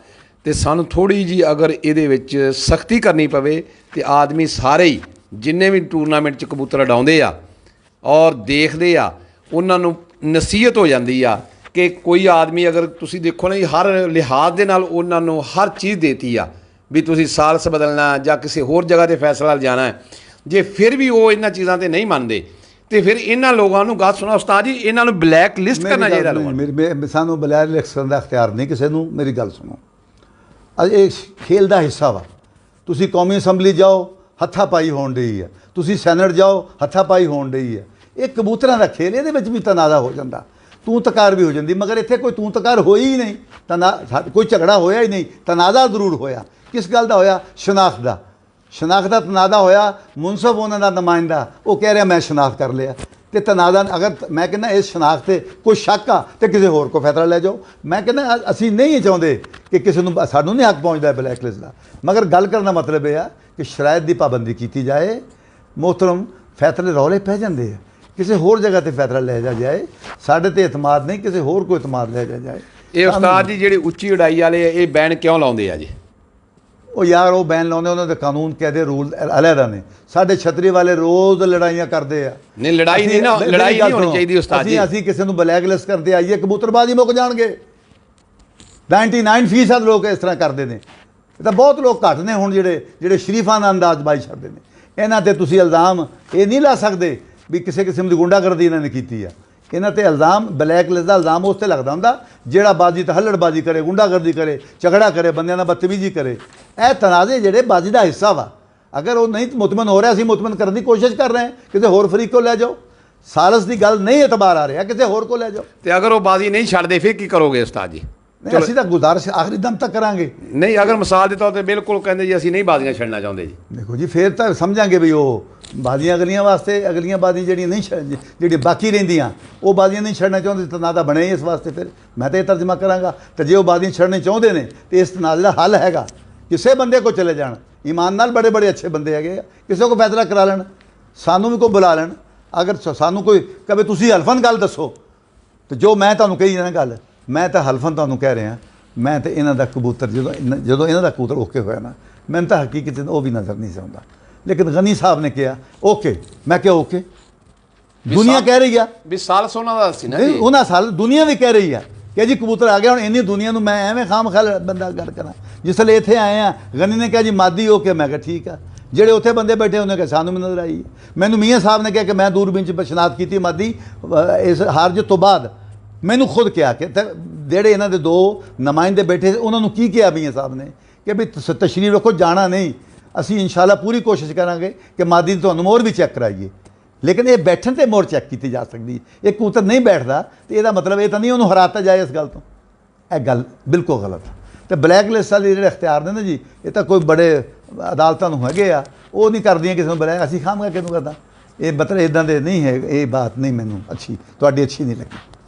ਤੇ ਸਾਨੂੰ ਥੋੜ੍ਹੀ ਜਿਹੀ ਅਗਰ ਇਹਦੇ ਵਿੱਚ ਸਖਤੀ ਕਰਨੀ ਪਵੇ ਤੇ ਆਦਮੀ ਸਾਰੇ ਹੀ ਜਿੰਨੇ ਵੀ ਟੂਰਨਾਮੈਂਟ 'ਚ ਕਬੂਤਰ ਉਡਾਉਂਦੇ ਆ ਔਰ ਦੇਖਦੇ ਆ ਉਹਨਾਂ ਨੂੰ ਨਸੀਹਤ ਹੋ ਜਾਂਦੀ ਆ ਕਿ ਕੋਈ ਆਦਮੀ ਅਗਰ ਤੁਸੀਂ ਦੇਖੋ ਨਾ ਜੀ ਹਰ ਲਿਹਾਜ਼ ਦੇ ਨਾਲ ਉਹਨਾਂ ਨੂੰ ਹਰ ਚੀਜ਼ ਦੇਤੀ ਆ ਵੀ ਤੁਸੀਂ ਸਾਲਸ ਬਦਲਣਾ ਜਾਂ ਕਿਸੇ ਹੋਰ ਜਗ੍ਹਾ 'ਤੇ ਫੈਸਲਾ ਜਾਣਾ। ਜੇ ਫਿਰ ਵੀ ਉਹ ਇਹਨਾਂ ਚੀਜ਼ਾਂ 'ਤੇ ਨਹੀਂ ਮੰਨਦੇ ਤੇ ਫਿਰ ਇਹਨਾਂ ਲੋਕਾਂ ਨੂੰ ਗੱਲ ਸੁਣਾ ਉਸਤਾਦ ਜੀ, ਇਹਨਾਂ ਨੂੰ ਬਲੈਕ ਲਿਸਟ ਕਰਨਾ ਚਾਹੀਦਾ ਲੋਕਾਂ ਨੂੰ। ਸਾਨੂੰ ਬਲੈਕ ਲਿਸਟ ਕਰਨ ਦਾ ਅਖਤਿਆਰ ਨਹੀਂ ਕਿਸੇ ਨੂੰ। ਮੇਰੀ ਗੱਲ ਸੁਣੋ, ਇਹ ਖੇਲ ਦਾ ਹਿੱਸਾ ਵਾ। ਤੁਸੀਂ ਕੌਮੀ ਅਸੈਂਬਲੀ ਜਾਓ, ਹੱਥਾਪਾਈ ਹੋਣ ਡਈ ਹੈ, ਤੁਸੀਂ ਸੈਨੇਟ ਜਾਓ, ਹੱਥਾਪਾਈ ਹੋਣ ਡਈ ਹੈ। ਇਹ ਕਬੂਤਰਾਂ ਦਾ ਖੇਲ, ਇਹਦੇ ਵਿੱਚ ਵੀ ਤਨਾਜ਼ਾ ਹੋ ਜਾਂਦਾ, ਤੂੰ ਤਕਾਰ ਵੀ ਹੋ ਜਾਂਦੀ, ਮਗਰ ਇੱਥੇ ਕੋਈ ਤੂੰ ਤਕਾਰ ਹੋਈ ਹੀ ਨਹੀਂ, ਕੋਈ ਝਗੜਾ ਹੋਇਆ ਹੀ ਨਹੀਂ, ਤਨਾਜ਼ਾ ਜ਼ਰੂਰ ਹੋਇਆ। ਕਿਸ ਗੱਲ ਦਾ ਹੋਇਆ? ਸ਼ਨਾਖਤ ਦਾ। ਸ਼ਨਾਖਤ ਦਾ ਤਨਾਜ਼ਾ ਹੋਇਆ। ਮੁਨਸਬ ਉਹਨਾਂ ਦਾ ਨੁਮਾਇੰਦਾ ਉਹ ਕਹਿ ਰਿਹਾ ਮੈਂ ਸ਼ਨਾਖਤ ਕਰ ਲਿਆ ਤੇ ਤਨਾਜ਼ਾ। ਅਗਰ ਮੈਂ ਕਹਿੰਦਾ ਇਸ ਸ਼ਨਾਖਤ 'ਤੇ ਕੋਈ ਸ਼ੱਕ ਆ ਤੇ ਕਿਸੇ ਹੋਰ ਕੋ ਫੈਸਲਾ ਲੈ ਜਾਓ। ਮੈਂ ਕਹਿੰਦਾ ਅਸੀਂ ਨਹੀਂ ਚਾਹੁੰਦੇ ਕਿ ਕਿਸੇ ਨੂੰ, ਸਾਨੂੰ ਨਹੀਂ ਹੱਕ ਪਹੁੰਚਦਾ ਬਲੈਕ ਲਿਸਟ ਦਾ, ਮਗਰ ਗੱਲ ਕਰਨ ਦਾ ਮਤਲਬ ਇਹ ਆ ਕਿ ਸ਼ਰਾਇਤ ਦੀ ਪਾਬੰਦੀ ਕੀਤੀ ਜਾਏ। ਮੁਹਤਰਮ ਫੈਸਲੇ ਰੌਲੇ ਪੈ ਜਾਂਦੇ ਆ, ਕਿਸੇ ਹੋਰ ਜਗ੍ਹਾ 'ਤੇ ਫੈਸਲਾ ਲੈ ਜਾਏ। ਸਾਡੇ 'ਤੇ ਇਤਮਾਦ ਨਹੀਂ, ਕਿਸੇ ਹੋਰ ਕੋਈ ਇਤਮਾਦ ਲੈ ਜਾਏ। ਇਹ ਉਸਤਾਦ ਜੀ ਜਿਹੜੀ ਉੱਚੀ ਉਡਾਈ ਵਾਲੇ ਇਹ ਬੈਨ ਕਿਉਂ ਲਾਉਂਦੇ ਆ ਜੀ? ਉਹ ਯਾਰ ਉਹ ਬੈਨ ਲਾਉਂਦੇ, ਉਹਨਾਂ ਦੇ ਕਾਨੂੰਨ ਕਹਿੰਦੇ ਰੂਲ ਅਲੱਗਾ ਨੇ। ਸਾਡੇ ਛਤਰੀ ਵਾਲੇ ਰੋਜ਼ ਲੜਾਈਆਂ ਕਰਦੇ ਆ। ਨਹੀਂ ਲੜਾਈ ਨਹੀਂ ਨਾ, ਲੜਾਈ ਨਹੀਂ ਹੋਣੀ ਚਾਹੀਦੀ ਉਸਤਾਦ ਜੀ। ਅਸੀਂ ਕਿਸੇ ਨੂੰ ਬਲੈਕ ਲਿਸਟ ਕਰਦੇ ਆਈਏ, ਕਬੂਤਰਬਾਜ਼ੀ ਮੁੱਕ ਜਾਣਗੇ। 99% ਲੋਕ ਇਸ ਤਰ੍ਹਾਂ ਕਰਦੇ ਨੇ। ਇਹ ਤਾਂ ਬਹੁਤ ਲੋਕ ਘੱਟ ਨੇ ਹੁਣ ਜਿਹੜੇ ਸ਼ਰੀਫਾਨਾ ਅੰਦਾਜ਼ਬਾਜ਼ੀ ਛੱਡਦੇ ਨੇ। ਇਹਨਾਂ 'ਤੇ ਤੁਸੀਂ ਇਲਜ਼ਾਮ ਇਹ ਨਹੀਂ ਲਾ ਸਕਦੇ ਵੀ ਕਿਸੇ ਕਿਸਮ ਦੀ ਗੁੰਡਾਗਰਦੀ ਇਹਨਾਂ ਨੇ ਕੀਤੀ ਆ। ਇਹਨਾਂ 'ਤੇ ਇਲਜ਼ਾਮ, ਬਲੈਕ ਲਿਸਟ ਦਾ ਇਲਜ਼ਾਮ ਉਸ 'ਤੇ ਲੱਗਦਾ ਹੁੰਦਾ ਜਿਹੜਾ ਬਾਜੀ ਤਾਂ ਹੱਲੜਬਾਜ਼ੀ ਕਰੇ, ਗੁੰਡਾਗਰਦੀ ਕਰੇ, ਝਗੜਾ ਕਰੇ, ਬੰਦਿਆਂ ਨਾਲ ਬਦਤਮੀਜ਼ੀ ਕਰੇ। ਇਹ ਤਨਾਜ਼ੇ ਜਿਹੜੇ ਬਾਜੀ ਦਾ ਹਿੱਸਾ ਵਾ। ਅਗਰ ਉਹ ਨਹੀਂ ਮੁਤਮਨ ਹੋ ਰਿਹਾ, ਅਸੀਂ ਮੁਤਮਨ ਕਰਨ ਦੀ ਕੋਸ਼ਿਸ਼ ਕਰ ਰਹੇ ਹਾਂ, ਕਿਸੇ ਹੋਰ ਫਰੀਕ ਕੋਲ ਲੈ ਜਾਓ। ਸਾਲਸ ਦੀ ਗੱਲ ਨਹੀਂ ਇਤਬਾਰ ਆ ਰਿਹਾ, ਕਿਸੇ ਹੋਰ ਕੋਲ ਲੈ ਜਾਓ। ਤੇ ਅਗਰ ਉਹ ਬਾਜੀ ਨਹੀਂ ਛੱਡਦੇ ਫਿਰ ਕੀ ਕਰੋਗੇ ਉਸਤਾਦ ਜੀ? ਨਹੀਂ, ਅਸੀਂ ਤਾਂ ਗੁਜ਼ਾਰਿਸ਼ ਆਖਰੀ ਦਮ ਤੱਕ ਕਰਾਂਗੇ। ਨਹੀਂ ਅਗਰ ਮਿਸਾਲ ਦੇ ਤੌਰ 'ਤੇ ਬਿਲਕੁਲ ਕਹਿੰਦੇ ਜੀ ਅਸੀਂ ਨਹੀਂ ਬਾਜ਼ੀਆਂ ਛੱਡਣਾ ਚਾਹੁੰਦੇ ਜੀ, ਦੇਖੋ ਜੀ ਫਿਰ ਤਾਂ ਸਮਝਾਂਗੇ ਵੀ ਉਹ ਬਾਜ਼ੀਆਂ ਅਗਲੀਆਂ ਵਾਸਤੇ, ਅਗਲੀਆਂ ਬਾਜ਼ੀਆਂ ਜਿਹੜੀਆਂ ਨਹੀਂ ਜਿਹੜੀਆਂ ਬਾਕੀ ਰਹਿੰਦੀਆਂ ਉਹ ਬਾਜ਼ੀਆਂ ਨਹੀਂ ਛੱਡਣਾ ਚਾਹੁੰਦੇ, ਤਨਾਜ਼ਾ ਬਣੇ ਇਸ ਵਾਸਤੇ। ਫਿਰ ਮੈਂ ਤਾਂ ਇਹ ਤਰਜਮਾ ਕਰਾਂਗਾ। ਤੇ ਜੇ ਉਹ ਬਾਜ਼ੀਆਂ ਛੱਡਣੇ ਚਾਹੁੰਦੇ ਨੇ ਤੇ ਇਸ ਤਨਾਜ਼ੇ ਦਾ ਹੱਲ ਹੈਗਾ, ਕਿਸੇ ਬੰਦੇ ਕੋ ਚਲੇ ਜਾਣ, ਈਮਾਨ ਨਾਲ ਬੜੇ ਬੜੇ ਅੱਛੇ ਬੰਦੇ ਹੈਗੇ ਆ, ਕਿਸੇ ਕੋ ਫੈਸਲਾ ਕਰਾ ਲੈਣ, ਸਾਨੂੰ ਵੀ ਕੋਈ ਬੁਲਾ ਲੈਣ। ਅਗਰ ਸਾਨੂੰ ਕੋਈ ਕਹੇ ਤੁਸੀਂ ਹਲਫਨ ਗੱਲ ਦੱਸੋ, ਤੇ ਜੋ ਮੈਂ ਤੁਹਾਨੂੰ ਕਹੀ ਨਾ ਗੱਲ, ਮੈਂ ਤਾਂ ਹਲਫਨ ਤੁਹਾਨੂੰ ਕਹਿ ਰਿਹਾ। ਮੈਂ ਤਾਂ ਇਹਨਾਂ ਦਾ ਕਬੂਤਰ ਜਦੋਂ ਇਹਨਾਂ ਦਾ ਕਬੂਤਰ ਓਕੇ ਹੋਇਆ ਨਾ, ਮੈਨੂੰ ਤਾਂ ਹਕੀਕਤ ਉਹ ਵੀ ਨਜ਼ਰ ਨਹੀਂ ਸੀ ਆਉਂਦਾ। ਲੇਕਿਨ ਗਨੀ ਸਾਹਿਬ ਨੇ ਕਿਹਾ ਓਕੇ, ਮੈਂ ਕਿਹਾ ਓਕੇ। ਦੁਨੀਆ ਕਹਿ ਰਹੀ ਆ ਵੀ ਸਾਲ ਸੋਨਾ ਦਾ ਸੀ ਨਾ ਜੀ, ਉਹਨਾਂ ਸਾਲ ਦੁਨੀਆ ਵੀ ਕਹਿ ਰਹੀ ਆ ਕਿ ਜੀ ਕਬੂਤਰ ਆ ਗਿਆ। ਹੁਣ ਇੰਨੀ ਦੁਨੀਆ ਨੂੰ ਮੈਂ ਐਵੇਂ ਖਾਮ ਖਾਲ ਬੰਦਾ ਗੱਲ ਕਰਾਂ। ਜਿਸ ਵੇਲੇ ਇੱਥੇ ਆਏ ਆ, ਗਨੀ ਨੇ ਕਿਹਾ ਜੀ ਮਾਦੀ ਓਕੇ, ਮੈਂ ਕਿਹਾ ਠੀਕ ਆ। ਜਿਹੜੇ ਉੱਥੇ ਬੰਦੇ ਬੈਠੇ ਉਹਨੇ ਕਿਹਾ ਸਾਨੂੰ ਵੀ ਨਜ਼ਰ ਆਈ। ਮੈਨੂੰ ਮੀਆਂ ਸਾਹਿਬ ਨੇ ਕਿਹਾ ਕਿ ਮੈਂ ਦੂਰਬੀਨ 'ਚ ਸ਼ਨਾਖਤ ਕੀਤੀ ਮਾਦੀ ਇਸ ਹਾਰ ਜਿੱਤ ਤੋਂ ਬਾਅਦ। ਮੈਨੂੰ ਖੁਦ ਕਿਹਾ ਕਿ ਜਿਹੜੇ ਇਹਨਾਂ ਦੇ ਦੋ ਨੁਮਾਇੰਦੇ ਬੈਠੇ ਉਹਨਾਂ ਨੂੰ ਕੀ ਕਿਹਾ ਮੀਆਂ ਸਾਹਿਬ ਨੇ ਕਿ ਵੀ ਤਸ਼ਰੀਫ ਰੱਖੋ, ਜਾਣਾ ਨਹੀਂ, ਅਸੀਂ ਇਨਸ਼ਾਅੱਲਾ ਪੂਰੀ ਕੋਸ਼ਿਸ਼ ਕਰਾਂਗੇ ਕਿ ਮਾਦੀ ਦੀ ਤੁਹਾਨੂੰ ਮੋਹਰ ਵੀ ਚੈੱਕ ਕਰਾਈਏ। ਲੇਕਿਨ ਇਹ ਬੈਠਣ 'ਤੇ ਮੋਹਰ ਚੈੱਕ ਕੀਤੀ ਜਾ ਸਕਦੀ। ਇਹ ਕਬੂਤਰ ਨਹੀਂ ਬੈਠਦਾ ਤੇ ਇਹਦਾ ਮਤਲਬ ਇਹ ਤਾਂ ਨਹੀਂ ਉਹਨੂੰ ਹਰਾਤਾ ਜਾਏ ਇਸ ਗੱਲ ਤੋਂ। ਇਹ ਗੱਲ ਬਿਲਕੁਲ ਗਲਤ ਹੈ। ਤੇ ਬਲੈਕ ਲਿਸਟ ਵਾਲੇ ਜਿਹੜੇ ਅਖਤਿਆਰ ਨੇ ਨਾ ਜੀ, ਇਹ ਤਾਂ ਕੋਈ ਬੜੇ ਅਦਾਲਤਾਂ ਨੂੰ ਹੈਗੇ ਆ, ਉਹ ਨਹੀਂ ਕਰਦੀਆਂ ਕਿਸੇ ਨੂੰ ਬਲੈਕ। ਅਸੀਂ ਖਾਮਗਾ ਕਿਹਨੂੰ ਕਰਦਾ? ਇਹ ਮਤਲਬ ਇੱਦਾਂ ਦੇ ਨਹੀਂ ਹੈ। ਇਹ ਬਾਤ ਨਹੀਂ ਮੈਨੂੰ ਤੁਹਾਡੀ ਅੱਛੀ ਨਹੀਂ ਲੱਗੀ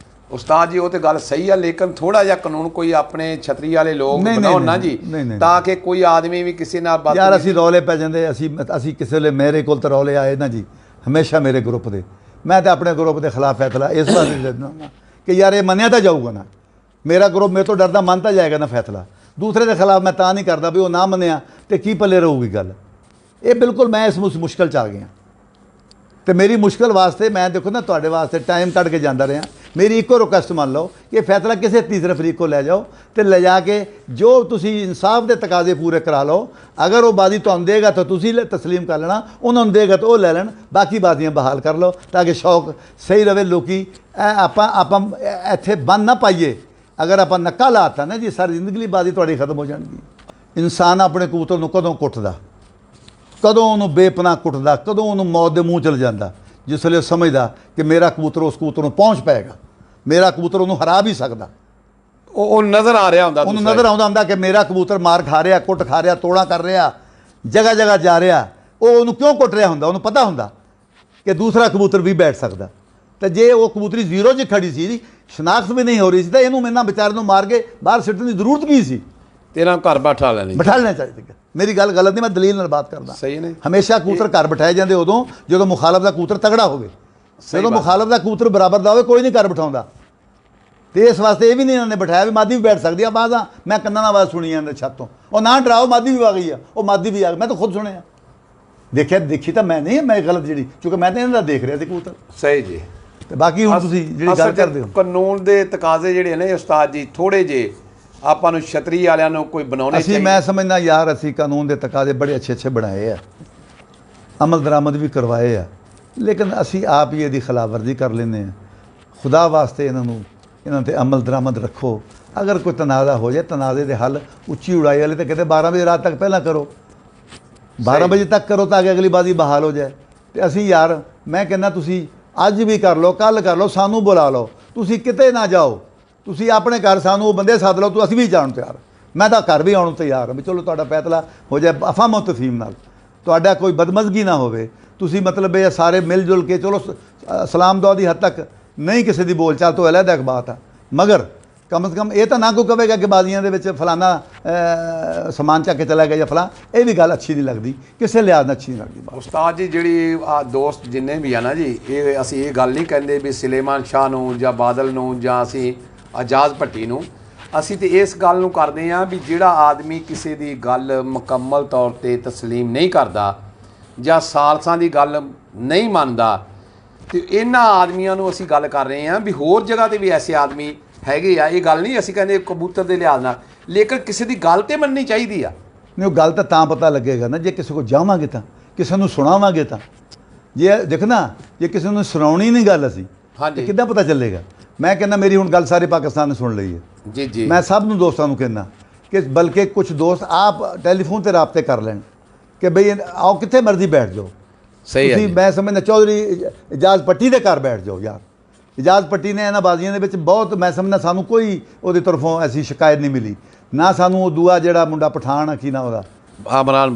ਉਸਤਾਦ ਜੀ। ਉਹ ਤੇ ਗੱਲ ਸਹੀ ਆ, ਲੇਕਿਨ ਥੋੜਾ ਜਿਹਾ ਕਾਨੂੰਨ ਕੋਈ ਆਪਣੇ ਛਤਰੀ ਵਾਲੇ ਲੋਕ ਬਣਾਉਣ ਨਾ ਜੀ, ਤਾਂ ਕਿ ਕੋਈ ਆਦਮੀ ਵੀ ਕਿਸੇ ਨਾਲ ਯਾਰ ਅਸੀਂ ਰੌਲੇ ਪੈ ਜਾਂਦੇ। ਅਸੀਂ ਕਿਸੇ ਵੇਲੇ ਮੇਰੇ ਕੋਲ ਤਾਂ ਰੌਲੇ ਆਏ ਨਾ ਜੀ, ਹਮੇਸ਼ਾ ਮੇਰੇ ਗਰੁੱਪ ਦੇ, ਮੈਂ ਤਾਂ ਆਪਣੇ ਗਰੁੱਪ ਦੇ ਖਿਲਾਫ ਫੈਸਲਾ ਇਸ ਵਾਸਤੇ ਦੇ ਦਿੰਦਾ ਕਿ ਯਾਰ ਇਹ ਮੰਨਿਆ ਤਾਂ ਜਾਊਗਾ ਨਾ, ਮੇਰਾ ਗਰੁੱਪ ਮੇਰੇ ਤੋਂ ਡਰਦਾ ਮੰਨ ਤਾਂ ਜਾਏਗਾ ਨਾ ਫੈਸਲਾ। ਦੂਸਰੇ ਦੇ ਖਿਲਾਫ ਮੈਂ ਤਾਂ ਨਹੀਂ ਕਰਦਾ ਵੀ ਉਹ ਨਾ ਮੰਨਿਆ ਤੇ ਕੀ ਪੱਲੇ ਰਹੂਗੀ ਗੱਲ। ਇਹ ਬਿਲਕੁਲ ਮੈਂ ਇਸ ਮੁਸ਼ਕਲ 'ਚ ਆ ਗਿਆ ਤੇ ਮੇਰੀ ਮੁਸ਼ਕਲ ਵਾਸਤੇ ਮੈਂ ਦੇਖੋ ਨਾ ਤੁਹਾਡੇ ਵਾਸਤੇ ਟਾਈਮ ਕੱਢ ਕੇ ਜਾਂਦਾ ਰਿਹਾ। ਮੇਰੀ ਇੱਕੋ ਰਿਕੁਐਸਟ ਮੰਨ ਲਓ ਕਿ ਫੈਸਲਾ ਕਿਸੇ ਤੀਸਰੇ ਫਰੀਕ ਕੋ ਲੈ ਜਾਓ ਤੇ ਲੈ ਜਾ ਕੇ ਜੋ ਤੁਸੀਂ ਇਨਸਾਫ ਦੇ ਤਕਾਜ਼ੇ ਪੂਰੇ ਕਰਾ ਲਓ। ਅਗਰ ਉਹ ਬਾਜ਼ੀ ਤੁਹਾਨੂੰ ਦੇਗਾ ਤਾਂ ਤੁਸੀਂ ਤਸਲੀਮ ਕਰ ਲੈਣਾ, ਉਹਨਾਂ ਨੂੰ ਦੇਗਾ ਤਾਂ ਉਹ ਲੈ ਲੈਣ, ਬਾਕੀ ਬਾਜ਼ੀਆਂ ਬਹਾਲ ਕਰ ਲਓ ਤਾਂ ਕਿ ਸ਼ੌਕ ਸਹੀ ਰਵੇ। ਲੋਕੀ ਆਪਾਂ ਇੱਥੇ ਬੰਨ ਨਾ ਪਾਈਏ। ਅਗਰ ਆਪਾਂ ਨੱਕਾ ਲਾਤਾ ਨਾ ਜੀ ਸਾਰੀ ਜ਼ਿੰਦਗੀ ਲਈ ਬਾਜ਼ੀ ਤੁਹਾਡੀ ਖਤਮ ਹੋ ਜਾਣਗੀ। ਇਨਸਾਨ ਆਪਣੇ ਕਬੂਤਰ ਨੂੰ ਕਦੋਂ ਕੁੱਟਦਾ, ਕਦੋਂ ਉਹਨੂੰ ਬੇਪਨਾਹ ਕੁੱਟਦਾ, ਕਦੋਂ ਉਹਨੂੰ ਮੌਤ ਦੇ ਮੂੰਹ ਚਲ ਜਾਂਦਾ, ਜਿਸ ਵੇਲੇ ਉਹ ਸਮਝਦਾ ਕਿ ਮੇਰਾ ਕਬੂਤਰ ਉਸ ਕਬੂਤਰ ਨੂੰ ਪਹੁੰਚ ਪਏਗਾ, ਮੇਰਾ ਕਬੂਤਰ ਉਹਨੂੰ ਹਰਾ ਵੀ ਸਕਦਾ। ਉਹ ਨਜ਼ਰ ਆ ਰਿਹਾ ਹੁੰਦਾ, ਉਹਨੂੰ ਨਜ਼ਰ ਆਉਂਦਾ ਹੁੰਦਾ ਕਿ ਮੇਰਾ ਕਬੂਤਰ ਮਾਰ ਖਾ ਰਿਹਾ, ਕੁੱਟ ਖਾ ਰਿਹਾ, ਤੋੜਾਂ ਕਰ ਰਿਹਾ, ਜਗ੍ਹਾ ਜਗ੍ਹਾ ਜਾ ਰਿਹਾ। ਉਹ ਉਹਨੂੰ ਕਿਉਂ ਕੁੱਟ ਰਿਹਾ ਹੁੰਦਾ? ਉਹਨੂੰ ਪਤਾ ਹੁੰਦਾ ਕਿ ਦੂਸਰਾ ਕਬੂਤਰ ਵੀ ਬੈਠ ਸਕਦਾ। ਤੇ ਜੇ ਉਹ ਕਬੂਤਰੀ ਜ਼ੀਰੋ 'ਚ ਖੜੀ ਸੀ, ਸ਼ਨਾਖਤ ਵੀ ਨਹੀਂ ਹੋ ਰਹੀ ਸੀ, ਤਾਂ ਇਹਨੂੰ ਮੈਨਾਂ ਵਿਚਾਰੇ ਨੂੰ ਮਾਰ ਕੇ ਬਾਹਰ ਸਿੱਟਣ ਦੀ ਜ਼ਰੂਰਤ ਕੀ ਸੀ? ਤੇਰਾ ਘਰ ਬਿਠਾ ਲੈਣਾ ਚਾਹੀਦਾ। ਮੇਰੀ ਗੱਲ ਗਲਤ ਨਹੀਂ, ਮੈਂ ਦਲੀਲ ਨਾਲ ਬਾਤ ਕਰਦਾ। ਸਹੀ ਨੇ। ਹਮੇਸ਼ਾ ਕਬੂਤਰ ਘਰ ਬਿਠਾਏ ਜਾਂਦੇ ਉਦੋਂ ਜਦੋਂ ਮੁਖਾਲਫ ਦਾ ਕਬੂਤਰ ਤਗੜਾ ਹੋਵੇ। ਜਦੋਂ ਮੁਖਾਲਫ ਦਾ ਕਬੂਤਰ ਬਰਾਬਰ ਦਾ ਹੋਵੇ ਕੋਈ ਨਹੀਂ ਘਰ ਬਿਠਾਉਂਦਾ। ਤੇ ਇਸ ਵਾਸਤੇ ਇਹ ਵੀ ਨਹੀਂ ਇਹਨਾਂ ਨੇ ਬਿਠਾਇਆ ਵੀ ਮਾਦੀ ਵੀ ਬੈਠ ਸਕਦੀ ਆ। ਬਾਜ਼ਾਂ ਮੈਂ ਕੰਨਾਂ ਨਾਲ ਆਵਾਜ਼ ਸੁਣੀ ਜਾਂਦੇ ਛੱਤ ਤੋਂ, ਉਹ ਨਾ ਡਰਾਓ ਮਾਦੀ ਵੀ ਆ ਗਈ ਆ, ਉਹ ਮਾਦੀ ਵੀ ਆ ਗਈ। ਮੈਂ ਤਾਂ ਖੁਦ ਸੁਣਿਆ, ਦੇਖੀ ਤਾਂ ਮੈਂ ਨਹੀਂ, ਮੈਂ ਗਲਤ ਜਿਹੜੀ, ਕਿਉਂਕਿ ਮੈਂ ਤਾਂ ਇਹਨਾਂ ਦਾ ਦੇਖ ਰਿਹਾ ਸੀ ਕਬੂਤਰ। ਸਹੀ ਜੀ। ਤੇ ਬਾਕੀ ਹੁਣ ਤੁਸੀਂ ਜਿਹੜੀ ਗੱਲ ਕਰਦੇ ਹੋ ਕਾਨੂੰਨ ਦੇ ਤਕਾਜ਼ੇ ਜਿਹੜੇ ਨੇ ਉਸਤਾਦ ਜੀ ਥੋੜੇ ਜੇ ਆਪਾਂ ਨੂੰ ਛਤਰੀ ਵਾਲਿਆਂ ਨੂੰ ਕੋਈ ਬਣਾਉਣੇ ਚਾਹੀਦੇ। ਮੈਂ ਸਮਝਦਾ ਯਾਰ ਅਸੀਂ ਕਾਨੂੰਨ ਦੇ ਤਕਾਜ਼ੇ ਬੜੇ ਅੱਛੇ ਬਣਾਏ ਆ, ਅਮਲ ਦਰਾਮਦ ਵੀ ਕਰਵਾਏ ਆ, ਲੇਕਿਨ ਅਸੀਂ ਆਪ ਹੀ ਇਹਦੀ ਖਿਲਾਫਵਰਜ਼ੀ ਕਰ ਲੈਂਦੇ ਹਾਂ। ਖੁਦਾ ਵਾਸਤੇ ਇਹਨਾਂ 'ਤੇ ਅਮਲ ਦਰਾਮਦ ਰੱਖੋ। ਅਗਰ ਕੋਈ ਤਨਾਜ਼ਾ ਹੋ ਜਾਏ, ਤਨਾਜ਼ੇ ਦੇ ਹੱਲ ਉੱਚੀ ਉਡਾਈ ਵਾਲੇ ਤਾਂ ਕਿਤੇ 12 ਵਜੇ ਰਾਤ ਤੱਕ ਪਹਿਲਾਂ ਕਰੋ, 12 ਵਜੇ ਤੱਕ ਕਰੋ ਤਾਂ ਕਿ ਅਗਲੀ ਬਾਜ਼ੀ ਬਹਾਲ ਹੋ ਜਾਏ। ਤੇ ਅਸੀਂ ਯਾਰ ਮੈਂ ਕਹਿੰਦਾ ਤੁਸੀਂ ਅੱਜ ਵੀ ਕਰ ਲਓ, ਕੱਲ੍ਹ ਕਰ ਲਓ, ਸਾਨੂੰ ਬੁਲਾ ਲਓ, ਤੁਸੀਂ ਕਿਤੇ ਨਾ ਜਾਓ, ਤੁਸੀਂ ਆਪਣੇ ਘਰ ਸਾਨੂੰ ਉਹ ਬੰਦੇ ਸੱਦ ਲਓ, ਅਸੀਂ ਵੀ ਜਾਣ ਤਿਆਰ। ਮੈਂ ਤਾਂ ਘਰ ਵੀ ਆਉਣ ਨੂੰ ਤਿਆਰ ਹਾਂ ਵੀ ਚਲੋ ਤੁਹਾਡਾ ਫੈਸਲਾ ਹੋ ਜਾਏ ਅਫਾਮ ਤਫਹੀਮ ਨਾਲ, ਤੁਹਾਡਾ ਕੋਈ ਬਦਮਜ਼ਗੀ ਨਾ ਹੋਵੇ। ਤੁਸੀਂ ਮਤਲਬ ਇਹ ਸਾਰੇ ਮਿਲ ਜੁਲ ਕੇ ਚਲੋ ਸਲਾਮ ਦੁਆ ਦੀ ਹੱਦ ਤੱਕ ਨਹੀਂ ਕਿਸੇ ਦੀ ਬੋਲ ਚਾਲ ਤੋਂ ਅਲੱਗ ਇੱਕ ਬਾਤ ਆ, ਮਗਰ ਕਮ ਸੇ ਕਮ ਇਹ ਤਾਂ ਨਾ ਕੋਈ ਕਹੇਗਾ ਕਿ ਬਾਜ਼ੀਆਂ ਦੇ ਵਿੱਚ ਫਲਾਨਾ ਸਮਾਨ ਚੱਕ ਕੇ ਚਲਾ ਗਿਆ ਜਾਂ ਫਲਾਂ, ਇਹ ਵੀ ਗੱਲ ਅੱਛੀ ਨਹੀਂ ਲੱਗਦੀ, ਕਿਸੇ ਲਿਹਾਜ਼ ਨਾਲ ਅੱਛੀ ਨਹੀਂ ਲੱਗਦੀ। ਉਸਤਾਦ ਜੀ ਜਿਹੜੀ ਦੋਸਤ ਜਿੰਨੇ ਵੀ ਆ ਨਾ ਜੀ, ਇਹ ਅਸੀਂ ਇਹ ਗੱਲ ਨਹੀਂ ਕਹਿੰਦੇ ਵੀ ਸੁਲੇਮਾਨ ਸ਼ਾਹ ਨੂੰ ਜਾਂ ਬਾਦਲ ਨੂੰ ਜਾਂ ਅਸੀਂ ਆਜ਼ਾਦ ਭੱਟੀ ਨੂੰ, ਅਸੀਂ ਤੇ ਇਸ ਗੱਲ ਨੂੰ ਕਰਦੇ ਹਾਂ ਵੀ ਜਿਹੜਾ ਆਦਮੀ ਕਿਸੇ ਦੀ ਗੱਲ ਮੁਕੰਮਲ ਤੌਰ 'ਤੇ ਤਸਲੀਮ ਨਹੀਂ ਕਰਦਾ ਜਾਂ ਸਾਲਸਾਂ ਦੀ ਗੱਲ ਨਹੀਂ ਮੰਨਦਾ, ਤੇ ਇਹਨਾਂ ਆਦਮੀਆਂ ਨੂੰ ਅਸੀਂ ਗੱਲ ਕਰ ਰਹੇ ਹਾਂ ਵੀ ਹੋਰ ਜਗ੍ਹਾ 'ਤੇ ਵੀ ਐਸੇ ਆਦਮੀ ਹੈਗੇ ਆ। ਇਹ ਗੱਲ ਨਹੀਂ ਅਸੀਂ ਕਹਿੰਦੇ ਕਬੂਤਰ ਦੇ ਲਿਹਾਜ਼ ਨਾਲ, ਲੇਕਿਨ ਕਿਸੇ ਦੀ ਗੱਲ ਤੇ ਮੰਨਣੀ ਚਾਹੀਦੀ ਆ। ਨਹੀਂ, ਉਹ ਗੱਲ ਤਾਂ ਪਤਾ ਲੱਗੇਗਾ ਨਾ ਜੇ ਕਿਸੇ ਕੋਲ ਜਾਵਾਂਗੇ, ਤਾਂ ਕਿਸੇ ਨੂੰ ਸੁਣਾਵਾਂਗੇ। ਤਾਂ ਜੇ ਦੇਖ ਨਾ, ਜੇ ਕਿਸੇ ਨੂੰ ਸੁਣਾਉਣੀ ਨਹੀਂ ਗੱਲ ਅਸੀਂ, ਹਾਂਜੀ, ਕਿੱਦਾਂ ਪਤਾ ਚੱਲੇਗਾ? ਮੈਂ ਕਹਿੰਦਾ ਮੇਰੀ ਹੁਣ ਗੱਲ ਸਾਰੇ ਪਾਕਿਸਤਾਨ ਨੇ ਸੁਣ ਲਈ ਹੈ ਜੀ ਜੀ। ਮੈਂ ਸਭ ਨੂੰ ਦੋਸਤਾਂ ਨੂੰ ਕਹਿੰਦਾ ਕਿ ਬਲਕਿ ਕੁਝ ਦੋਸਤ ਆਪ ਟੈਲੀਫੋਨ ਤੇ ਰਾਬਤੇ ਕਰ ਲੈਣ ਕਿ ਬਈ ਆਓ ਕਿੱਥੇ ਮਰਜ਼ੀ ਬੈਠ ਜਾਓ। ਸਹੀ ਹੈ। ਮੈਂ ਸਮਝਦਾ ਚੌਧਰੀ ਇਜਾਜ਼ ਪੱਟੀ ਦੇ ਘਰ ਬੈਠ ਜਾਓ ਯਾਰ। ਇਜਾਜ਼ ਪੱਟੀ ਨੇ ਇਹਨਾਂ ਬਾਜ਼ੀਆਂ ਦੇ ਵਿੱਚ ਬਹੁਤ, ਮੈਂ ਸਮਝਦਾ ਸਾਨੂੰ ਕੋਈ ਉਹਦੀ ਤਰਫੋਂ ਐਸੀ ਸ਼ਿਕਾਇਤ ਨਹੀਂ ਮਿਲੀ, ਨਾ ਸਾਨੂੰ ਉਹ ਦੂਆ ਜਿਹੜਾ ਮੁੰਡਾ ਪਠਾਨ ਕੀ ਨਾ ਉਹਦਾ ਉਮਰਾਨ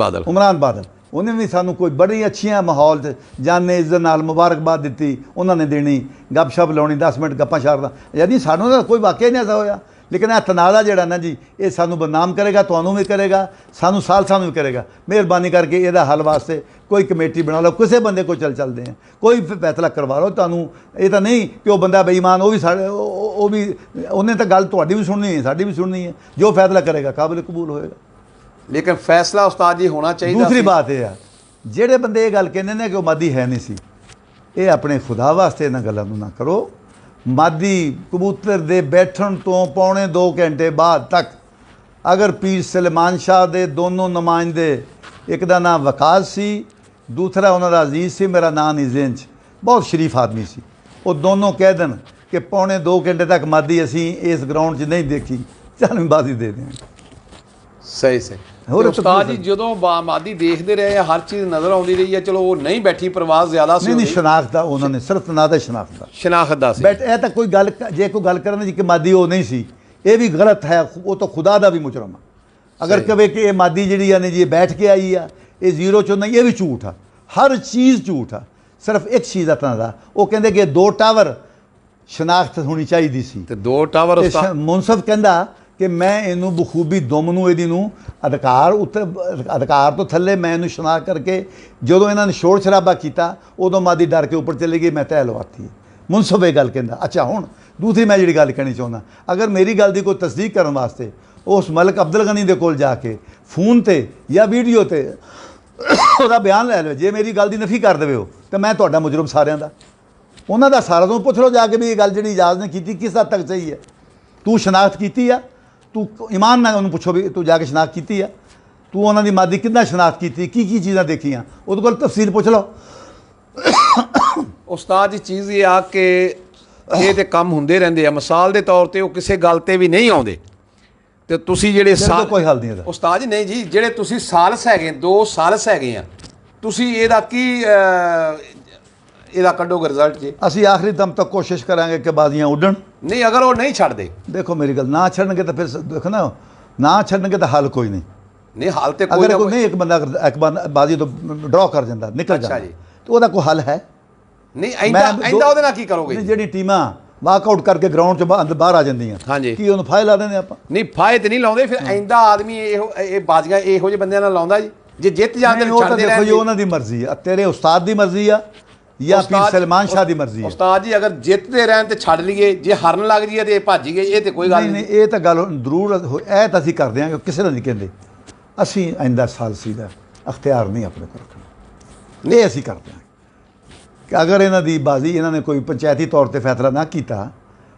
ਬਾਦਲ, ਉਹਨੇ ਵੀ ਸਾਨੂੰ ਕੋਈ ਬੜੀ ਅੱਛੀਆਂ ਮਾਹੌਲ 'ਚ ਜਾਨੇ ਇੱਜ਼ਤ ਨਾਲ ਮੁਬਾਰਕਬਾਦ ਦਿੱਤੀ। ਉਹਨਾਂ ਨੇ ਦੇਣੀ, ਗੱਪਸ਼ਪ ਲਾਉਣੀ, 10 ਮਿੰਟ ਗੱਪਾਂ ਛਾੜਦਾ। ਯਾਨੀ ਸਾਨੂੰ ਤਾਂ ਕੋਈ ਵਾਕਿਆ ਨਹੀਂ ਐਸਾ ਹੋਇਆ, ਲੇਕਿਨ ਇਹ ਤਨਾਜ਼ਾ ਜਿਹੜਾ ਨਾ ਜੀ, ਇਹ ਸਾਨੂੰ ਬਦਨਾਮ ਕਰੇਗਾ, ਤੁਹਾਨੂੰ ਵੀ ਕਰੇਗਾ, ਸਾਨੂੰ ਵੀ ਕਰੇਗਾ। ਮਿਹਰਬਾਨੀ ਕਰਕੇ ਇਹਦਾ ਹੱਲ ਵਾਸਤੇ ਕੋਈ ਕਮੇਟੀ ਬਣਾ ਲਓ, ਕਿਸੇ ਬੰਦੇ ਕੋਲ ਚੱਲਦੇ ਆ, ਕੋਈ ਫੈਸਲਾ ਕਰਵਾ ਲਓ। ਤੁਹਾਨੂੰ ਇਹ ਤਾਂ ਨਹੀਂ ਕਿ ਉਹ ਬੰਦਾ ਬੇਈਮਾਨ, ਉਹ ਵੀ ਉਹਨੇ ਤਾਂ ਗੱਲ ਤੁਹਾਡੀ ਵੀ ਸੁਣਨੀ ਹੈ, ਸਾਡੀ ਵੀ ਸੁਣਨੀ ਹੈ। ਜੋ ਫੈਸਲਾ ਕਰੇਗਾ ਕਾਬਿਲ ਕਬੂਲ ਹੋਏਗਾ, ਲੇਕਿਨ ਫੈਸਲਾ ਉਸਤਾਦ ਜੀ ਹੋਣਾ ਚਾਹੀਦਾ। ਦੂਸਰੀ ਬਾਤ ਇਹ ਆ, ਜਿਹੜੇ ਬੰਦੇ ਇਹ ਗੱਲ ਕਹਿੰਦੇ ਨੇ ਕਿ ਉਹ ਮਾਦੀ ਹੈ ਨਹੀਂ ਸੀ, ਇਹ ਆਪਣੇ ਖੁਦਾ ਵਾਸਤੇ ਇਹਨਾਂ ਗੱਲਾਂ ਨੂੰ ਨਾ ਕਰੋ। ਮਾਦੀ ਕਬੂਤਰ ਦੇ ਬੈਠਣ ਤੋਂ ਪੌਣੇ 2 ਘੰਟੇ ਬਾਅਦ ਤੱਕ ਅਗਰ ਪੀਰ ਸੁਲੇਮਾਨ ਸ਼ਾਹ ਦੇ ਦੋਨੋਂ ਨੁਮਾਇੰਦੇ, ਇੱਕ ਦਾ ਨਾਮ ਵਕਾਸ ਸੀ, ਦੂਸਰਾ ਉਹਨਾਂ ਦਾ ਅਜ਼ੀਜ਼ ਸੀ, ਮੇਰਾ ਨਾਂ ਨਹੀਂ ਜ਼ਿਹਨ 'ਚ, ਬਹੁਤ ਸ਼ਰੀਫ ਆਦਮੀ ਸੀ, ਉਹ ਦੋਨੋਂ ਕਹਿ ਦੇਣ ਕਿ ਪੌਣੇ 2 ਘੰਟੇ ਤੱਕ ਮਾਦੀ ਅਸੀਂ ਇਸ ਗਰਾਊਂਡ 'ਚ ਨਹੀਂ ਦੇਖੀ, ਚੱਲ ਬਾਜ਼ੀ ਦੇ ਦੇਵਾਂਗੇ। ਸਹੀ ਹੋਰ ਉਸਤਾਦ ਜੀ, ਜਦੋਂ ਮਾਦੀ ਦੇਖਦੇ ਰਹੇ ਆ, ਹਰ ਚੀਜ਼ ਨਜ਼ਰ ਆਉਂਦੀ ਰਹੀ ਹੈ, ਚਲੋ ਉਹ ਨਹੀਂ ਬੈਠੀ, ਪ੍ਰਵਾਜ਼ ਜ਼ਿਆਦਾ ਸੀ, ਨਹੀਂ ਸ਼ਨਾਖਤ ਦਾ ਉਹਨਾਂ ਨੇ ਸਿਰਫ ਤਨਾਜ਼ਾ ਸ਼ਨਾਖਤ ਦਾ ਸੀ। ਬਟ ਇਹ ਤਾਂ ਕੋਈ ਗੱਲ, ਜੇ ਕੋਈ ਗੱਲ ਕਰਨ ਜੀ ਕਿ ਮਾਦੀ ਉਹ ਨਹੀਂ ਸੀ, ਇਹ ਵੀ ਗਲਤ ਹੈ। ਉਹ ਤਾਂ ਖੁਦਾ ਦਾ ਵੀ ਮੁਜਰਮ ਆ। ਅਗਰ ਕਹੇ ਕਿ ਇਹ ਮਾਦੀ ਜਿਹੜੀ ਆ ਨੇ ਜੀ ਬੈਠ ਕੇ ਆਈ ਆ, ਇਹ ਜ਼ੀਰੋ 'ਚੋਂ ਨਹੀਂ, ਇਹ ਵੀ ਝੂਠ ਆ, ਹਰ ਚੀਜ਼ ਝੂਠ ਆ। ਸਿਰਫ ਇੱਕ ਚੀਜ਼ ਦਾ ਤਨਾਜ਼ਾ, ਉਹ ਕਹਿੰਦੇ ਕਿ 2 ਟਾਵਰ ਸ਼ਨਾਖਤ ਹੋਣੀ ਚਾਹੀਦੀ ਸੀ, ਤੇ 2 ਟਾਵਰ ਮੁਨਸਫ ਕਹਿੰਦਾ ਕਿ ਮੈਂ ਇਹਨੂੰ ਬਖੂਬੀ ਦੁਮ ਨੂੰ ਇਹਦੀ ਨੂੰ ਅਧਿਕਾਰ ਉੱਤੇ ਅਧਿਕਾਰ ਤੋਂ ਥੱਲੇ ਮੈਂ ਇਹਨੂੰ ਸ਼ਨਾਖਤ ਕਰਕੇ ਜਦੋਂ ਇਹਨਾਂ ਨੇ ਸ਼ੋਰ ਸ਼ਰਾਬਾ ਕੀਤਾ ਉਦੋਂ ਮਾਦੀ ਡਰ ਕੇ ਉੱਪਰ ਚਲੀ ਗਈ, ਮੈਂ ਤੈਅ ਲਵਾਤੀ। ਮੁਨਸਬ ਇਹ ਗੱਲ ਕਹਿੰਦਾ। ਅੱਛਾ, ਹੁਣ ਦੂਸਰੀ ਮੈਂ ਜਿਹੜੀ ਗੱਲ ਕਹਿਣੀ ਚਾਹੁੰਦਾ, ਅਗਰ ਮੇਰੀ ਗੱਲ ਦੀ ਕੋਈ ਤਸਦੀਕ ਕਰਨ ਵਾਸਤੇ ਉਸ ਮਲਕ ਅਬਦੁਲ ਗਨੀ ਦੇ ਕੋਲ ਜਾ ਕੇ ਫੋਨ ਤੇ ਜਾਂ ਵੀਡੀਓ ਤੇ ਉਹਦਾ ਬਿਆਨ ਲੈ ਲਵੇ, ਜੇ ਮੇਰੀ ਗੱਲ ਦੀ ਨਫੀ ਕਰ ਦੇਵੇ ਉਹ, ਤਾਂ ਮੈਂ ਤੁਹਾਡਾ ਮੁਜਰਮ ਸਾਰਿਆਂ ਦਾ। ਉਹਨਾਂ ਦਾ ਸਾਰਾ ਤੋਂ ਪੁੱਛ ਲਓ ਜਾ ਕੇ ਵੀ ਇਹ ਗੱਲ ਜਿਹੜੀ ਇਜਾਜ਼ ਨੇ ਕੀਤੀ ਕਿਸ ਹੱਦ ਤੱਕ ਸਹੀ ਹੈ। ਤੂੰ ਸ਼ਨਾਖਤ ਕੀਤੀ ਆ, ਤੂੰ ਇਮਾਨ ਨਾਲ ਉਹਨੂੰ ਪੁੱਛੋ ਵੀ ਤੂੰ ਜਾ ਕੇ ਸ਼ਨਾਖਤ ਕੀਤੀ ਆ, ਤੂੰ ਉਹਨਾਂ ਦੀ ਮਾਦੀ ਕਿੱਦਾਂ ਸ਼ਨਾਖਤ ਕੀਤੀ, ਕੀ ਕੀ ਚੀਜ਼ਾਂ ਦੇਖੀਆਂ, ਉਹਦੇ ਕੋਲ ਤਫਸੀਲ ਪੁੱਛ ਲਓ। ਉਸਤਾਦ ਜੀ ਚੀਜ਼ ਇਹ ਆ ਕਿ ਇਹ ਤੇ ਕੰਮ ਹੁੰਦੇ ਰਹਿੰਦੇ ਆ, ਮਿਸਾਲ ਦੇ ਤੌਰ ਤੇ ਉਹ ਕਿਸੇ ਗੱਲ ਤੇ ਵੀ ਨਹੀਂ ਆਉਂਦੇ, ਤੇ ਤੁਸੀਂ ਜਿਹੜੇ ਕੋਈ ਹੱਲ ਨਹੀਂ ਇਹਦਾ ਉਸਤਾਦ ਜੀ। ਨਹੀਂ ਜੀ, ਜਿਹੜੇ ਤੁਸੀਂ ਸਾਲਸ ਹੈਗੇ, 2 ਸਾਲਸ ਹੈਗੇ ਆ, ਤੁਸੀਂ ਇਹਦਾ ਕੀ ਇਹਦਾ ਕੱਢੋਗੇ ਰਿਜ਼ਲਟ ਜੀ? ਅਸੀਂ ਆਖਰੀ ਦਮ ਤੱਕ ਕੋਸ਼ਿਸ਼ ਕਰਾਂਗੇ ਕਿ ਬਾਜ਼ੀਆਂ ਉੱਡਣ। ਨਹੀਂ, ਅਗਰ ਉਹ ਨਹੀਂ ਛੱਡਦੇ, ਦੇਖੋ ਮੇਰੀ ਗੱਲ, ਨਾ ਛੱਡਣਗੇ ਤਾਂ ਫਿਰ ਦੇਖੋ ਨਾ ਛੱਡਣਗੇ ਤਾਂ ਹੱਲ ਕੋਈ ਨਹੀਂ। ਨਹੀਂ ਹਾਲ ਤੇ ਕੋਈ ਨਹੀਂ, ਇੱਕ ਬੰਦਾ ਬਾਜ਼ੀ ਤੋਂ ਡਰਾ ਕਰ ਜਾਂਦਾ, ਨਿਕਲ ਜਾਂਦਾ, ਤੇ ਉਹਦਾ ਕੋਈ ਹੱਲ ਹੈ ਨਹੀਂ? ਐਂਦਾ ਉਹਦੇ ਨਾਲ ਕੀ ਕਰੋਗੇ? ਜਿਹੜੀ ਟੀਮਾਂ ਵਾਕਆਊਟ ਕਰਕੇ ਗਰਾਊਂਡ 'ਚ ਬਾਹਰ ਆ ਜਾਂਦੀਆਂ, ਹਾਂਜੀ, ਕੀ ਉਹਨੂੰ ਫਾਇਲ ਲਾ ਦਿੰਦੇ ਆਪਾਂ? ਨਹੀਂ, ਫਾਇਲ ਤੇ ਨਹੀਂ ਲਾਉਂਦੇ। ਫਿਰ ਐਂਦਾ ਆਦਮੀ ਇਹ ਬਾਜ਼ੀਆਂ ਇਹੋ ਜਿਹੇ ਬੰਦਿਆਂ ਨਾਲ ਲਾਉਂਦਾ ਜੀ, ਜੇ ਜਿੱਤ ਜਾਂਦੇ ਨੇ ਛੱਡਦੇ ਰਹਿੰਦੇ। ਦੇਖੋ ਉਹਨਾਂ ਦੀ ਮਰਜ਼ੀ ਆ, ਤੇਰੇ ਉਸਤਾਦ ਦੀ ਮਰਜ਼ੀ ਆ ਜਾਂ ਪੀਰ ਸਲਮਾਨ ਸ਼ਾਹ ਦੀ ਮਰਜ਼ੀ ਆ। ਉਸਤਾਦ ਜੀ ਅਗਰ ਜਿੱਤਦੇ ਰਹਿਣ ਤੇ ਛੱਡ ਲਈਏ, ਜੇ ਹਾਰਨ ਲੱਗ ਜਾਈਏ ਤੇ ਭੱਜ ਗਏ, ਇਹ ਤੇ ਕੋਈ ਗੱਲ ਨਹੀਂ। ਇਹ ਤਾਂ ਗੱਲ ਜ਼ਰੂਰ ਇਹ ਤਾਂ ਅਸੀਂ ਕਰਦੇ ਹਾਂ, ਕਿਸੇ ਦਾ ਨਹੀਂ ਕਹਿੰਦੇ। ਅਸੀਂ ਆਇੰਦਾ ਸਾਲਸੀ ਦਾ ਅਖਤਿਆਰ ਨਹੀਂ ਆਪਣੇ ਕੋਲ ਰੱਖਣਾ, ਇਹ ਅਸੀਂ ਕਰਦੇ ਹਾਂ ਕਿ ਅਗਰ ਇਹਨਾਂ ਦੀ ਬਾਜ਼ੀ ਇਹਨਾਂ ਨੇ ਕੋਈ ਪੰਚਾਇਤੀ ਤੌਰ ਤੇ ਫੈਸਲਾ ਨਾ ਕੀਤਾ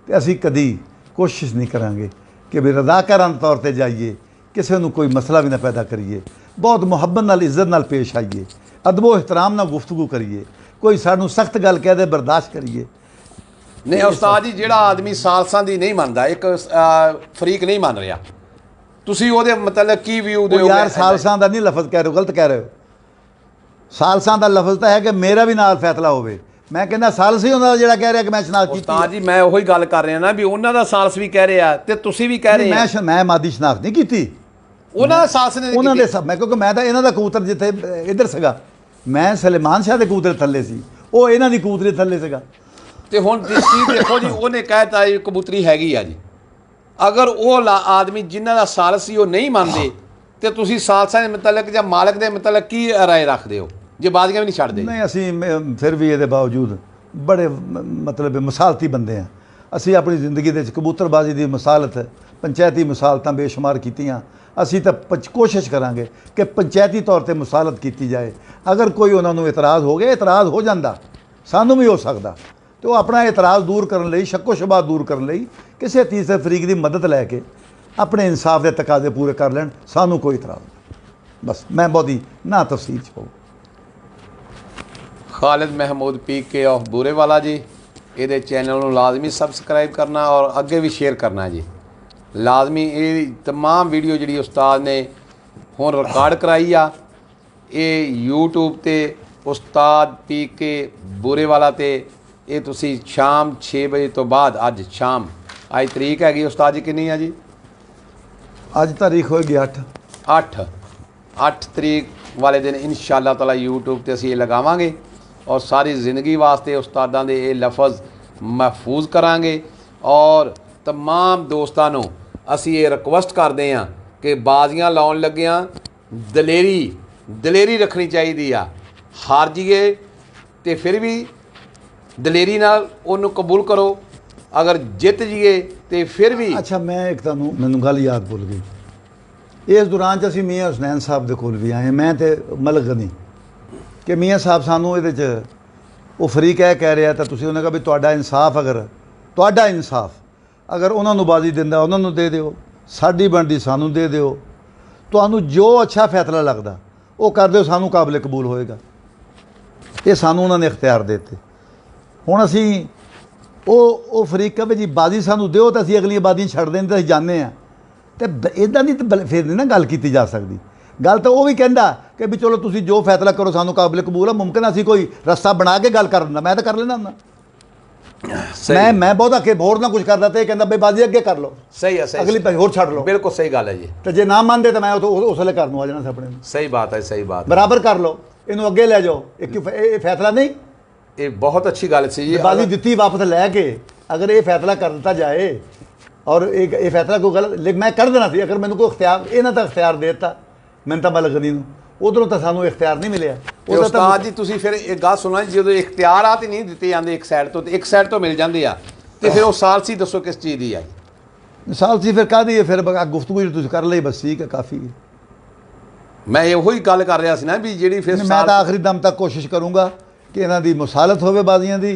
ਤੇ ਅਸੀਂ ਕਦੀ ਕੋਸ਼ਿਸ਼ ਨਹੀਂ ਕਰਾਂਗੇ ਕਿ ਵੀ ਰਜ਼ਾਕਾਰਾਨਾ ਤੌਰ ਤੇ ਜਾਈਏ, ਕਿਸੇ ਨੂੰ ਕੋਈ ਮਸਲਾ ਵੀ ਨਾ ਪੈਦਾ ਕਰੀਏ, ਬਹੁਤ ਮੁਹੱਬਤ ਨਾਲ ਇੱਜ਼ਤ ਨਾਲ ਪੇਸ਼ ਆਈਏ, ਅਦਬੋ ਇਹਤਰਾਮ ਨਾਲ ਗੁਫ਼ਤਗੂ ਕਰੀਏ, ਕੋਈ ਸਾਨੂੰ ਸਖਤ ਗੱਲ ਕਹਿ ਦੇ ਬਰਦਾਸ਼ਤ ਕਰੀਏ। ਨਹੀਂ ਉਸਤਾਦ ਜੀ, ਜਿਹੜਾ ਆਦਮੀ ਸਾਲਸਾਂ ਦੀ ਨਹੀਂ ਮੰਨਦਾ, ਇੱਕ ਫਰੀਕ ਨਹੀਂ ਮੰਨ ਰਿਹਾ, ਤੁਸੀਂ ਉਹਦੇ ਮਤਲਬ ਕੀ ਵਿਊ ਦਿਓਗੇ? ਯਾਰ ਸਾਲਸਾਂ ਦਾ ਨਹੀਂ ਲਫ਼ਜ਼ ਕਹਿ ਰਹੇ ਹੋ, ਗਲਤ ਕਹਿ ਰਹੇ ਹੋ। ਸਾਲਸਾਂ ਦਾ ਲਫ਼ਜ਼ ਤਾਂ ਹੈ ਕਿ ਮੇਰਾ ਵੀ ਨਾਲ ਫੈਸਲਾ ਹੋਵੇ। ਮੈਂ ਕਹਿੰਦਾ ਸਾਲਸ ਹੀ ਹੁੰਦਾ ਜਿਹੜਾ ਕਹਿ ਰਿਹਾ ਕਿ ਮੈਂ ਸ਼ਨਾਖਤ ਕੀਤੀ। ਉਸਤਾਦ ਜੀ ਮੈਂ ਉਹੀ ਗੱਲ ਕਰ ਰਿਹਾ ਨਾ ਵੀ ਉਹਨਾਂ ਦਾ ਸਾਲਸ ਵੀ ਕਹਿ ਰਿਹਾ ਤੇ ਤੁਸੀਂ ਵੀ ਕਹਿ ਰਹੇ ਆ। ਮੈਂ ਮਾਦੀ ਸ਼ਨਾਖਤ ਨਹੀਂ ਕੀਤੀ, ਉਹਨਾਂ ਦਾ ਸਾਲਸ ਨੇ ਉਹਨਾਂ ਦੇ ਸਭ। ਮੈਂ ਕਿਉਂਕਿ ਮੈਂ ਤਾਂ ਇਹਨਾਂ ਦਾ ਕਬੂਤਰ ਜਿੱਥੇ ਇੱਧਰ ਸੀਗਾ, ਮੈਂ ਸਲੇਮਾਨ ਸ਼ਾਹ ਦੇ ਕਬੂਤਰ ਥੱਲੇ ਸੀ, ਉਹ ਇਹਨਾਂ ਦੀ ਕਬੂਤਰੀ ਥੱਲੇ ਸੀਗਾ। ਤੇ ਹੁਣ ਤੁਸੀਂ ਦੇਖੋ ਜੀ, ਉਹਨੇ ਕਹਿਤਾ ਇਹ ਕਬੂਤਰੀ ਹੈਗੀ ਆ ਜੀ, ਅਗਰ ਉਹ ਆਦਮੀ ਜਿਨ੍ਹਾਂ ਦਾ ਸਾਲਸ ਸੀ ਉਹ ਨਹੀਂ ਮੰਨਦੇ ਤੇ ਤੁਸੀਂ ਸਾਲਸਾਂ ਦੇ ਮੁਤਲਕ ਜਾਂ ਮਾਲਕ ਦੇ ਮੁਤਲਕ ਕੀ ਰਾਏ ਰੱਖਦੇ ਹੋ ਜੇ ਬਾਜ਼ੀਆਂ ਵੀ ਨਹੀਂ ਛੱਡਦੇ? ਨਹੀਂ, ਅਸੀਂ ਫਿਰ ਵੀ ਇਹਦੇ ਬਾਵਜੂਦ ਬੜੇ ਮਤਲਬ ਮਿਸਾਲਤੀ ਬੰਦੇ ਹਾਂ। ਅਸੀਂ ਆਪਣੀ ਜ਼ਿੰਦਗੀ ਦੇ ਵਿੱਚ ਕਬੂਤਰਬਾਜ਼ੀ ਦੀ ਮਿਸਾਲਤ, ਪੰਚਾਇਤੀ ਮਿਸਾਲਤਾਂ ਬੇਸ਼ੁਮਾਰ ਕੀਤੀਆਂ। ਅਸੀਂ ਤਾਂ ਕੋਸ਼ਿਸ਼ ਕਰਾਂਗੇ ਕਿ ਪੰਚਾਇਤੀ ਤੌਰ ਤੇ ਮਿਸਾਲਤ ਕੀਤੀ ਜਾਏ। ਅਗਰ ਕੋਈ ਉਹਨਾਂ ਨੂੰ ਇਤਰਾਜ਼ ਹੋ ਗਿਆ, ਇਤਰਾਜ਼ ਹੋ ਜਾਂਦਾ, ਸਾਨੂੰ ਵੀ ਹੋ ਸਕਦਾ, ਤੇ ਉਹ ਆਪਣਾ ਇਤਰਾਜ਼ ਦੂਰ ਕਰਨ ਲਈ, ਸ਼ੱਕੋ ਸ਼ੁਬਾ ਦੂਰ ਕਰਨ ਲਈ ਕਿਸੇ ਤੀਸਰੇ ਫਰੀਕ ਦੀ ਮਦਦ ਲੈ ਕੇ ਆਪਣੇ ਇਨਸਾਫ ਦੇ ਤਕਾਜ਼ੇ ਪੂਰੇ ਕਰ ਲੈਣ, ਸਾਨੂੰ ਕੋਈ ਇਤਰਾਜ਼ ਨਹੀਂ। ਬਸ ਮੈਂ ਬਹੁਤੀ ਨਾ ਤਫਸੀਲ 'ਚ ਪਾਊਂ। ਖਾਲਿਦ ਮਹਿਮੂਦ PK ਆਫ ਬੂਰੇਵਾਲਾ ਜੀ, ਇਹਦੇ ਚੈਨਲ ਨੂੰ ਲਾਜ਼ਮੀ ਸਬਸਕ੍ਰਾਈਬ ਕਰਨਾ ਔਰ ਅੱਗੇ ਵੀ ਸ਼ੇਅਰ ਕਰਨਾ ਜੀ ਲਾਜ਼ਮੀ। ਇਹ तमाम ਵੀਡੀਓ ਜਿਹੜੀ ਉਸਤਾਦ ਨੇ ਹੁਣ ਰਿਕਾਰਡ ਕਰਾਈ ਆ, ਇਹ YouTube ਤੇ ਉਸਤਾਦ PK ਬੂਰੇਵਾਲਾ ਤੇ ਇਹ ਤੁਸੀਂ ਸ਼ਾਮ 6 ਵਜੇ ਤੋਂ ਬਾਅਦ, ਅੱਜ ਸ਼ਾਮ, ਅੱਜ ਤਰੀਕ ਹੈਗੀ ਉਸਤਾਦ ਜੀ ਕਿੰਨੀ ਆ ਜੀ? ਅੱਜ ਤਾਰੀਖ ਹੋਏਗੀ 8 ਤਰੀਕ ਵਾਲੇ ਦਿਨ ਇਨਸ਼ਾ ਅੱਲਾਹ ਤਾਲਾ YouTube ਤੇ ਅਸੀਂ ਇਹ ਲਗਾਵਾਂਗੇ ਔਰ ਸਾਰੀ ਜ਼ਿੰਦਗੀ ਵਾਸਤੇ ਉਸਤਾਦਾਂ ਦੇ ਇਹ ਲਫ਼ਜ਼ ਮਹਿਫੂਜ਼ ਕਰਾਂਗੇ। ਔਰ तमाम ਦੋਸਤਾਂ ਨੂੰ ਅਸੀਂ ਇਹ ਰਿਕੁਐਸਟ ਕਰਦੇ ਹਾਂ ਕਿ ਬਾਜ਼ੀਆਂ ਲਾਉਣ ਲੱਗਿਆਂ ਦਲੇਰੀ ਰੱਖਣੀ ਚਾਹੀਦੀ ਆ। ਹਾਰ ਜੀਏ ਤੇ ਫਿਰ ਵੀ ਦਲੇਰੀ ਨਾਲ ਉਹਨੂੰ ਕਬੂਲ ਕਰੋ, ਅਗਰ ਜਿੱਤ ਜੀਏ ਤੇ ਫਿਰ ਵੀ। ਅੱਛਾ, ਮੈਂ ਇੱਕ ਤੁਹਾਨੂੰ ਮੈਨੂੰ ਗੱਲ ਯਾਦ ਭੁੱਲ ਗਈ। ਇਸ ਦੌਰਾਨ 'ਚ ਅਸੀਂ ਮੀਆਂ ਹੁਸਨੈਨ ਸਾਹਿਬ ਦੇ ਕੋਲ ਵੀ ਆਏ, ਮੈਂ ਤੇ ਮਲਕ ਗਨੀ, ਕਿ ਮੀਆਂ ਸਾਹਿਬ ਸਾਨੂੰ ਇਹਦੇ 'ਚ ਉਹ ਫਰੀਕ ਕਹਿ ਰਿਹਾ ਤਾਂ ਤੁਸੀਂ ਉਹਨੇ ਕਿਹਾ ਵੀ ਤੁਹਾਡਾ ਇਨਸਾਫ ਅਗਰ ਉਹਨਾਂ ਨੂੰ ਬਾਜ਼ੀ ਦਿੰਦਾ ਉਹਨਾਂ ਨੂੰ ਦੇ ਦਿਓ, ਸਾਡੀ ਬਣਦੀ ਸਾਨੂੰ ਦੇ ਦਿਓ, ਤੁਹਾਨੂੰ ਜੋ ਅੱਛਾ ਫੈਸਲਾ ਲੱਗਦਾ ਉਹ ਕਰ ਦਿਓ, ਸਾਨੂੰ ਕਾਬਿਲ ਕਬੂਲ ਹੋਏਗਾ। ਇਹ ਸਾਨੂੰ ਉਹਨਾਂ ਨੇ ਇਖਤਿਆਰ ਦੇ ਦਿੱਤੇ। ਹੁਣ ਅਸੀਂ ਉਹ ਫਰੀਕ ਕਹੇ ਜੀ ਬਾਜ਼ੀ ਸਾਨੂੰ ਦਿਓ ਤਾਂ ਅਸੀਂ ਅਗਲੀਆਂ ਬਾਜ਼ੀਆਂ ਛੱਡ ਦੇਣ ਤਾਂ ਅਸੀਂ ਜਾਂਦੇ ਹਾਂ, ਤੇ ਇੱਦਾਂ ਦੀ ਤਾਂ ਫਿਰ ਨਹੀਂ ਨਾ ਗੱਲ ਕੀਤੀ ਜਾ ਸਕਦੀ। ਗੱਲ ਤਾਂ ਉਹ ਵੀ ਕਹਿੰਦਾ ਕਿ ਵੀ ਚਲੋ ਤੁਸੀਂ ਜੋ ਫੈਸਲਾ ਕਰੋ ਸਾਨੂੰ ਕਾਬਿਲ ਕਬੂਲ ਆ, ਮੁਮਕਿਨ ਅਸੀਂ ਕੋਈ ਰਸਤਾ ਬਣਾ ਕੇ ਗੱਲ ਕਰ ਦਿੰਦਾ, ਮੈਂ ਤਾਂ ਕਰ ਲੈਂਦਾ ਹੁੰਦਾ। ਮੈਂ ਬਹੁਤਾ ਕਿ ਹੋਰ ਨਾ ਕੁਝ ਕਰਦਾ ਤੇ ਇਹ ਕਹਿੰਦਾ ਬਈ ਬਾਜ਼ੀ ਅੱਗੇ ਕਰ ਲਓ, ਸਹੀ ਹੈ, ਅਗਲੀ ਭਾਈ ਹੋਰ ਛੱਡ ਲਓ। ਬਿਲਕੁਲ ਸਹੀ ਗੱਲ ਹੈ ਜੀ। ਤੇ ਜੇ ਨਾ ਮੰਨਦੇ ਤਾਂ ਮੈਂ ਉਸ ਵੇਲੇ ਘਰ ਨੂੰ ਆ ਜਾਣਾ ਸੀ ਆਪਣੇ ਨੂੰ। ਸਹੀ ਬਾਤ ਹੈ, ਸਹੀ ਬਾਤ, ਬਰਾਬਰ ਕਰ ਲਓ, ਇਹਨੂੰ ਅੱਗੇ ਲੈ ਜਾਓ। ਇਹ ਫੈਸਲਾ ਨਹੀਂ, ਇਹ ਬਹੁਤ ਅੱਛੀ ਗੱਲ ਸੀ ਜੀ। ਬਾਜ਼ੀ ਦਿੱਤੀ ਵਾਪਸ ਲੈ ਕੇ ਅਗਰ ਇਹ ਫੈਸਲਾ ਕਰ ਦਿੱਤਾ ਜਾਏ और एक ये फैसला कोई गलत, लेकिन मैं कर देना सी अगर मैंने कोई इख्तियार इन्हों का इख्तियार दे दिता मैंने तो मलक गनी उधरों तो सानू इख्तियार नहीं मिले। ਤੇ ਉਸਤਾਦ ਜੀ ਤੁਸੀਂ ਫਿਰ ਇਹ ਗੱਲ ਸੁਣਨਾ ਜਦੋਂ ਇਖਤਿਆਰਾਤ ਹੀ ਨਹੀਂ ਦਿੱਤੇ ਜਾਂਦੇ ਇੱਕ ਸਾਈਡ ਤੋਂ ਮਿਲ ਜਾਂਦੇ ਆ ਤੇ ਫਿਰ ਉਹ ਸਾਲਸੀ ਦੱਸੋ ਕਿਸ ਚੀਜ਼ ਦੀ ਆ? मिसाल सी फिर कह दी फिर गुफ्तगू जी तुम कर ली बस ठीक है काफ़ी है। ਮੈਂ ਇਹੋ ਹੀ ਗੱਲ ਕਰ ਰਿਹਾ ਸੀ ਨਾ ਵੀ ਜਿਹੜੀ ਫਿਰ मैं तो आखिरी दम तक कोशिश करूँगा कि इन्हों की मुसालत होवे बाजियां दी,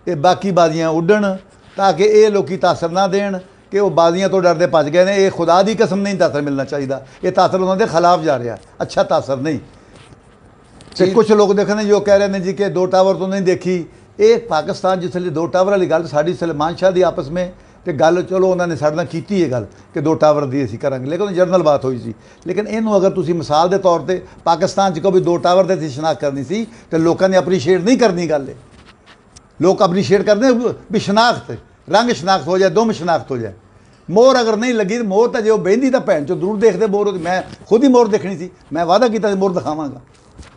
ये बाकी बाजियां उड्डण ताकि ये लोग तासर ना देन कि वो बाजियां तो डरते भज गए ने। ये खुदा की कसम नहीं तासर मिलना चाहिए, ये तासर उन्होंने खिलाफ जा रहा, अच्छा तासर नहीं। तो कुछ लोग देखने जो कह रहे हैं जी कि 2 टावर तो नहीं देखी, ये पाकिस्तान जिसले 2 टावर वाली गल साड़ी सलमान शाह की आपस में तो गल चलो उन्होंने साढ़े नाल कीती है गल कि 2 टावर दी असीं करांगे, लेकिन जनरल बात हुई सी। लेकिन इनू अगर तुसीं मिसाल के तौर पर पाकिस्तान च कोई 2 टावर की शनाख्त करनी सी तो लोगों ने अप्रीशिएट नहीं करनी। गल लोग अप्रीशिएट करते भी शनाख्त रंग शनाख्त हो जाए, दुम शनाख्त हो जाए। मोहर अगर नहीं लगी तो मोहर तो जो बहती तो भैन चो दूर देखते मोहर, मैं खुद ही मोहर देखनी सी, मैं वादा किया मोहर दिखावांगा।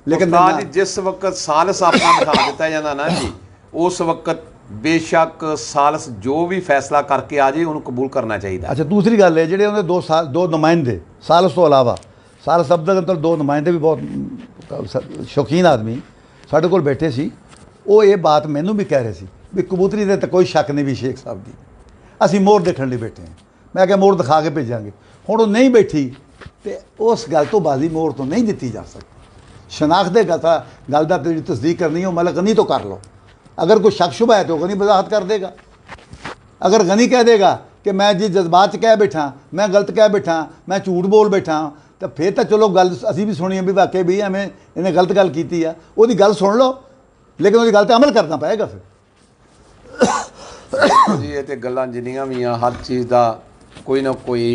लेकिन जिस वक्त सालस अपना दिखा दिता जाता ना जी उस वक्त बेशक सालस जो भी फैसला करके आ जाए उन्होंने कबूल करना चाहिए। अच्छा दूसरी गल है ਜਿਹੜੇ ਉਹਦੇ 2 नुमाइंदे सालस तो अलावा सालस अब्दल अंतर 2 नुमाइंदे भी बहुत शौकीन आदमी ਸਾਡੇ ਕੋਲ बैठे सी, ਉਹ ਇਹ बात मैनू भी कह रहे सी भी कबूतरी ਦੇ ਤਾਂ ਕੋਈ शक नहीं भी शेख साहब ਦੀ ਅਸੀਂ ਮੋਹਰ ਦੇਖਣ ਲਈ ਬੈਠੇ ਹਾਂ। मैं क्या मोहर दिखा के भेजांगे, ਹੁਣ ਉਹ नहीं बैठी तो उस गल तो बाजी मोहर तो नहीं दी जा सकती। शनाख्त गल का जी तस्दीक करनी हो मलक गनी तो कर लो, अगर कोई शक शुबा है तो गनी वजाहत कर देगा। अगर गनी कह देगा कि मैं जी जज्बात कह बैठा, मैं गलत कह बैठा, मैं झूठ बोल बैठा, तो फिर तो चलो गल असी भी सुनी भी वाकई भी एवं इन्हें गलत गल की है, वो गल सुन लो लेकिन वो गल पर अमल करना पएगा। फिर जी ये तो गल्लां जिन्नियां भी आ हर चीज़ का कोई ना कोई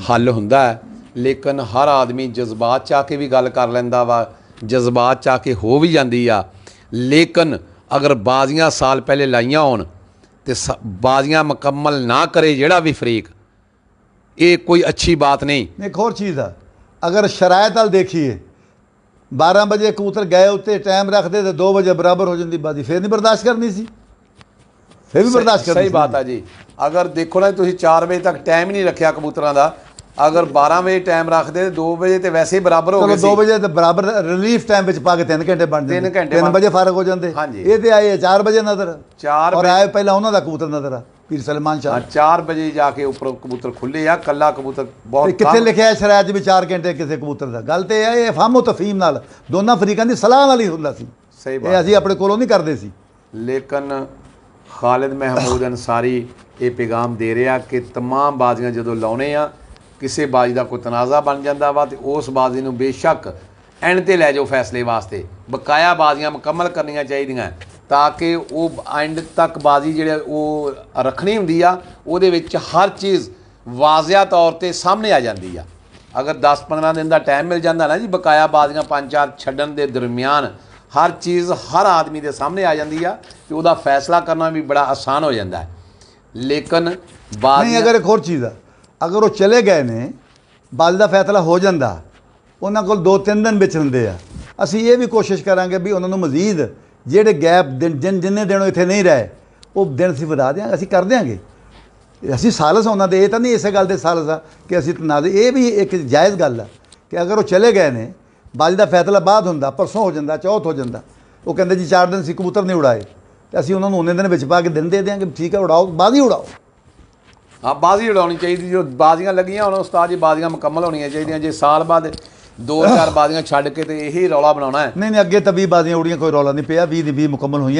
हल हुंदा है, लेकिन हर आदमी जज्बात च आके भी गल कर लैंदा वा, जज्बात च आके हो भी जाती आ। लेकिन अगर बाजियां साल पहले लाइयां होन ते बाजियां मुकम्मल ना करे जेड़ा भी फरीक, ये कोई अच्छी बात नहीं। एक और चीज़ है, अगर शरायत वाल देखिए 12 बजे कबूतर गए उत्ते टाइम रखते तो 2 बजे बराबर हो जाती बाजी, फिर नहीं बर्दाश्त करनी सी, फिर भी बर्दाश्त करनी। सही बात है जी। अगर देखो ना तुसीं 4 बजे तक टाइम नहीं रखा कबूतरों का, अगर 12 बजे टाइम रखते 2 बजे तो वैसे ही बराबर हो गए। 2 बजे तो बराबर रिलीफ टाइम में पा के 3 घंटे बन जाते, 3 बजे फारग हो जाते। ये तो आए 4 बजे नजर, 4 और आए पहला उन्होंने कबूतर नजर आ पीर सलमान शाह 4 बजे जाके उपर कबूतर खुले आ, कला कबूतर बहुत कितने लिखा है शरायत भी 4 घंटे किसी कबूतर का। गल तो यह फामो तफहीम नाल दोनों फरीकां की सलाह नाल ही हुंदा सी। सही बात असीं अपने कोलों नहीं करते सी। लेकिन खालिद महमूद अंसारी ये पैगाम दे रहा कि तमाम बाजियां जो लाने आ किसी बाजी का कोई तनाज़ा बन जाता वा तो उस बाजी को बेशक एंड ते लै जाओ फैसले वास्ते, बकाया बाजियां मुकम्मल करनियां चाहिए ताकि वो एंड तक बाजी जिहड़े वो रखनी हुंदी आ उहदे विच हर चीज़ वाजिया तौर पर सामने आ जाती है। अगर 10-15 दिन का टाइम मिल जाता ना जी बकाया बाजियां 5-4 छड्डण दे दरमियान हर चीज़ हर आदमी के सामने आ जाती है तो वह फैसला करना भी बड़ा आसान हो जाता है। लेकिन नहीं अगर एक और चीज़ है, अगर वो चले गए ने बाज का फैसला हो जाता उन्होंने को 2-3 दिन बिच होंगे आ, असी ये भी कोशिश करांगे भी उन्होंने मजीद जेडे गैप दिन जिन्ने दिन इतने नहीं रहे वो दिन असीं वधा देंगे, असीं कर देंगे। असीं सालस उन्होंने ये तो नहीं इस गल के सालस आ कि असीं तनाज़, ये भी एक जायज़ गल है कि अगर वो चले गए ने बाजी का फैसला बाद होंदा परसों हो जाता चौथ हो जाता, वो कहते जी 4 दिन असीं कबूतर नहीं उड़ाए तो असीं उन्होंने उन्ने दिन विच पा के दिन दे देंगे, ठीक है उड़ाओ बाजी उड़ाओ। हाँ बाजी उड़ानी चाहिए, जो बाजियां लगियां होन उस्ताद जी बाजियां मुकम्मल होनी चाहिए। जे साल बाद 2-4 बाजियां छड्ड के तो यही रौला बनाना है। नहीं अगे तो 20 बाजियां उड़ियां कोई रौला नहीं पिया, 20 मुकम्मल हुई।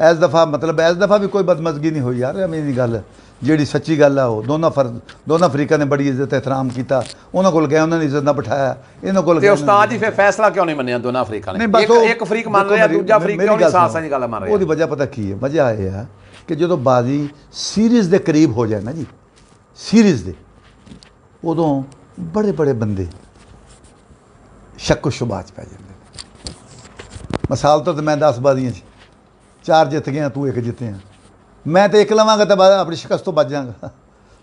इस दफ़ा मतलब इस दफ़ा भी कोई बदमजगी नहीं हुई यार, मेरी गल जी सच्ची गल है वो दोनों फरीका ने बड़ी इज्जत एहतराम किया, उन्होंने को गए उन्होंने इज्जत ना बिठाया इन्होंने को। उस्ताद जी फिर फैसला क्यों नहीं मनिया दोनों फरीका ने? एक फरीक मान रहा दूजा फरीक क्यों नहीं साथ साझी गल मान रहा? वो वजह पता की है, वजह यह है कि जो बाजी सीरीज़ के करीब हो जाए ना जी सीरीज़ दे उदों बड़े बड़े बंदे शक्को शुबा च पै जाते। मिसाल तो मैं 10 बाजियां 4 जित गया तू 1 जिते, मैं तो 1 लवांगा तो अपनी शिकस्त तो बच जाऊँगा,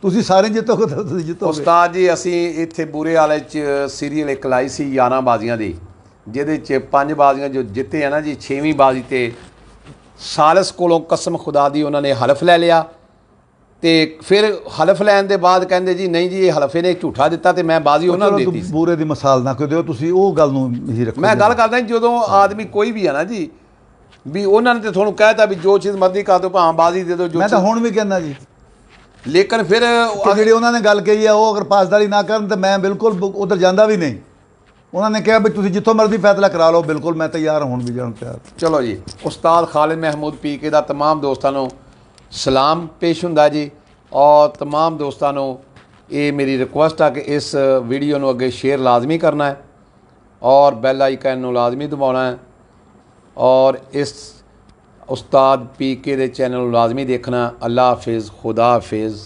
तुसीं सारे जितोगे तो तुसीं जितोगे। उस्ताद जी असीं इत्थे बूरे वाले च सीरीयल एक लाई सी 11 बाजियां दी, जिहदे च 5 बाजियां जो जिते है ना जी 6वीं बाजी ते सालस कोलों कसम खुदा दी उन्होंने हलफ लै लिया ਤੇ ਫਿਰ ਹਲਫ ਲੈਣ ਦੇ ਬਾਅਦ ਕਹਿੰਦੇ ਜੀ ਨਹੀਂ ਜੀ ਇਹ ਹਲਫੇ ਨੇ ਝੂਠਾ ਦਿੱਤਾ ਤੇ ਮੈਂ ਬਾਜ਼ੀ ਉਹਨਾਂ ਨੂੰ ਚਲੋ ਦਿੱਤੀ ਸੀ। ਬੂਰੇ ਦੀ ਮਿਸਾਲ ਨਾ ਦਿਓ, ਤੁਸੀਂ ਉਹ ਗੱਲ ਨੂੰ ਹੀ ਰੱਖੋ। ਮੈਂ ਗੱਲ ਕਰਦਾ ਜਦੋਂ ਆਦਮੀ ਕੋਈ ਵੀ ਆ ਨਾ ਜੀ, ਵੀ ਉਹਨਾਂ ਨੇ ਤੇ ਤੁਹਾਨੂੰ ਕਹਿਤਾ ਵੀ ਜੋ ਚੀਜ਼ ਮਰਜ਼ੀ ਕਰ ਦਿਓ, ਭਾਵੇਂ ਬਾਜ਼ੀ ਦੇ ਦਿਓ, ਜੋ ਮੈਂ ਤਾਂ ਹੁਣ ਵੀ ਕਹਿੰਦਾ ਜੀ ਲੇਕਿਨ ਫਿਰ ਕਿ ਜਿਹੜੀ ਉਹਨਾਂ ਨੇ ਗੱਲ ਕਹੀ ਹੈ ਉਹ ਅਗਰ ਪਾਸਦਾਰੀ ਨਾ ਕਰਨ ਤਾਂ ਮੈਂ ਬਿਲਕੁਲ ਉਧਰ ਜਾਂਦਾ ਵੀ ਨਹੀਂ। ਉਹਨਾਂ ਨੇ ਕਿਹਾ ਵੀ ਤੁਸੀਂ ਜਿੱਥੋਂ ਮਰਜ਼ੀ ਫੈਸਲਾ ਕਰਾ ਲਓ, ਬਿਲਕੁਲ ਮੈਂ ਤਿਆਰ ਹਾਂ, ਹੁਣ ਵੀ ਜਾਣ ਤਿਆਰ। ਚਲੋ ਜੀ, ਉਸਤਾਦ ਖਾਲਿਦ ਮਹਿਮੂਦ ਪੀਕੇ ਦਾ तमाम ਦੋਸਤਾਂ ਨੂੰ ਸਲਾਮ ਪੇਸ਼ ਹੁੰਦਾ ਜੀ, ਔਰ तमाम ਦੋਸਤਾਂ ਨੂੰ ਇਹ ਮੇਰੀ ਰਿਕੁਐਸਟ ਆ ਕਿ ਇਸ ਵੀਡੀਓ ਨੂੰ ਅੱਗੇ ਸ਼ੇਅਰ ਲਾਜ਼ਮੀ ਕਰਨਾ ਹੈ ਔਰ ਬੈਲ ਆਈਕਨ ਨੂੰ ਲਾਜ਼ਮੀ ਦਬਾਉਣਾ ਹੈ ਔਰ ਇਸ ਉਸਤਾਦ ਪੀਕੇ ਦੇ ਚੈਨਲ ਨੂੰ ਲਾਜ਼ਮੀ ਦੇਖਣਾ। ਅੱਲਾ ਹਾਫਿਜ਼, खुदा हाफिज़।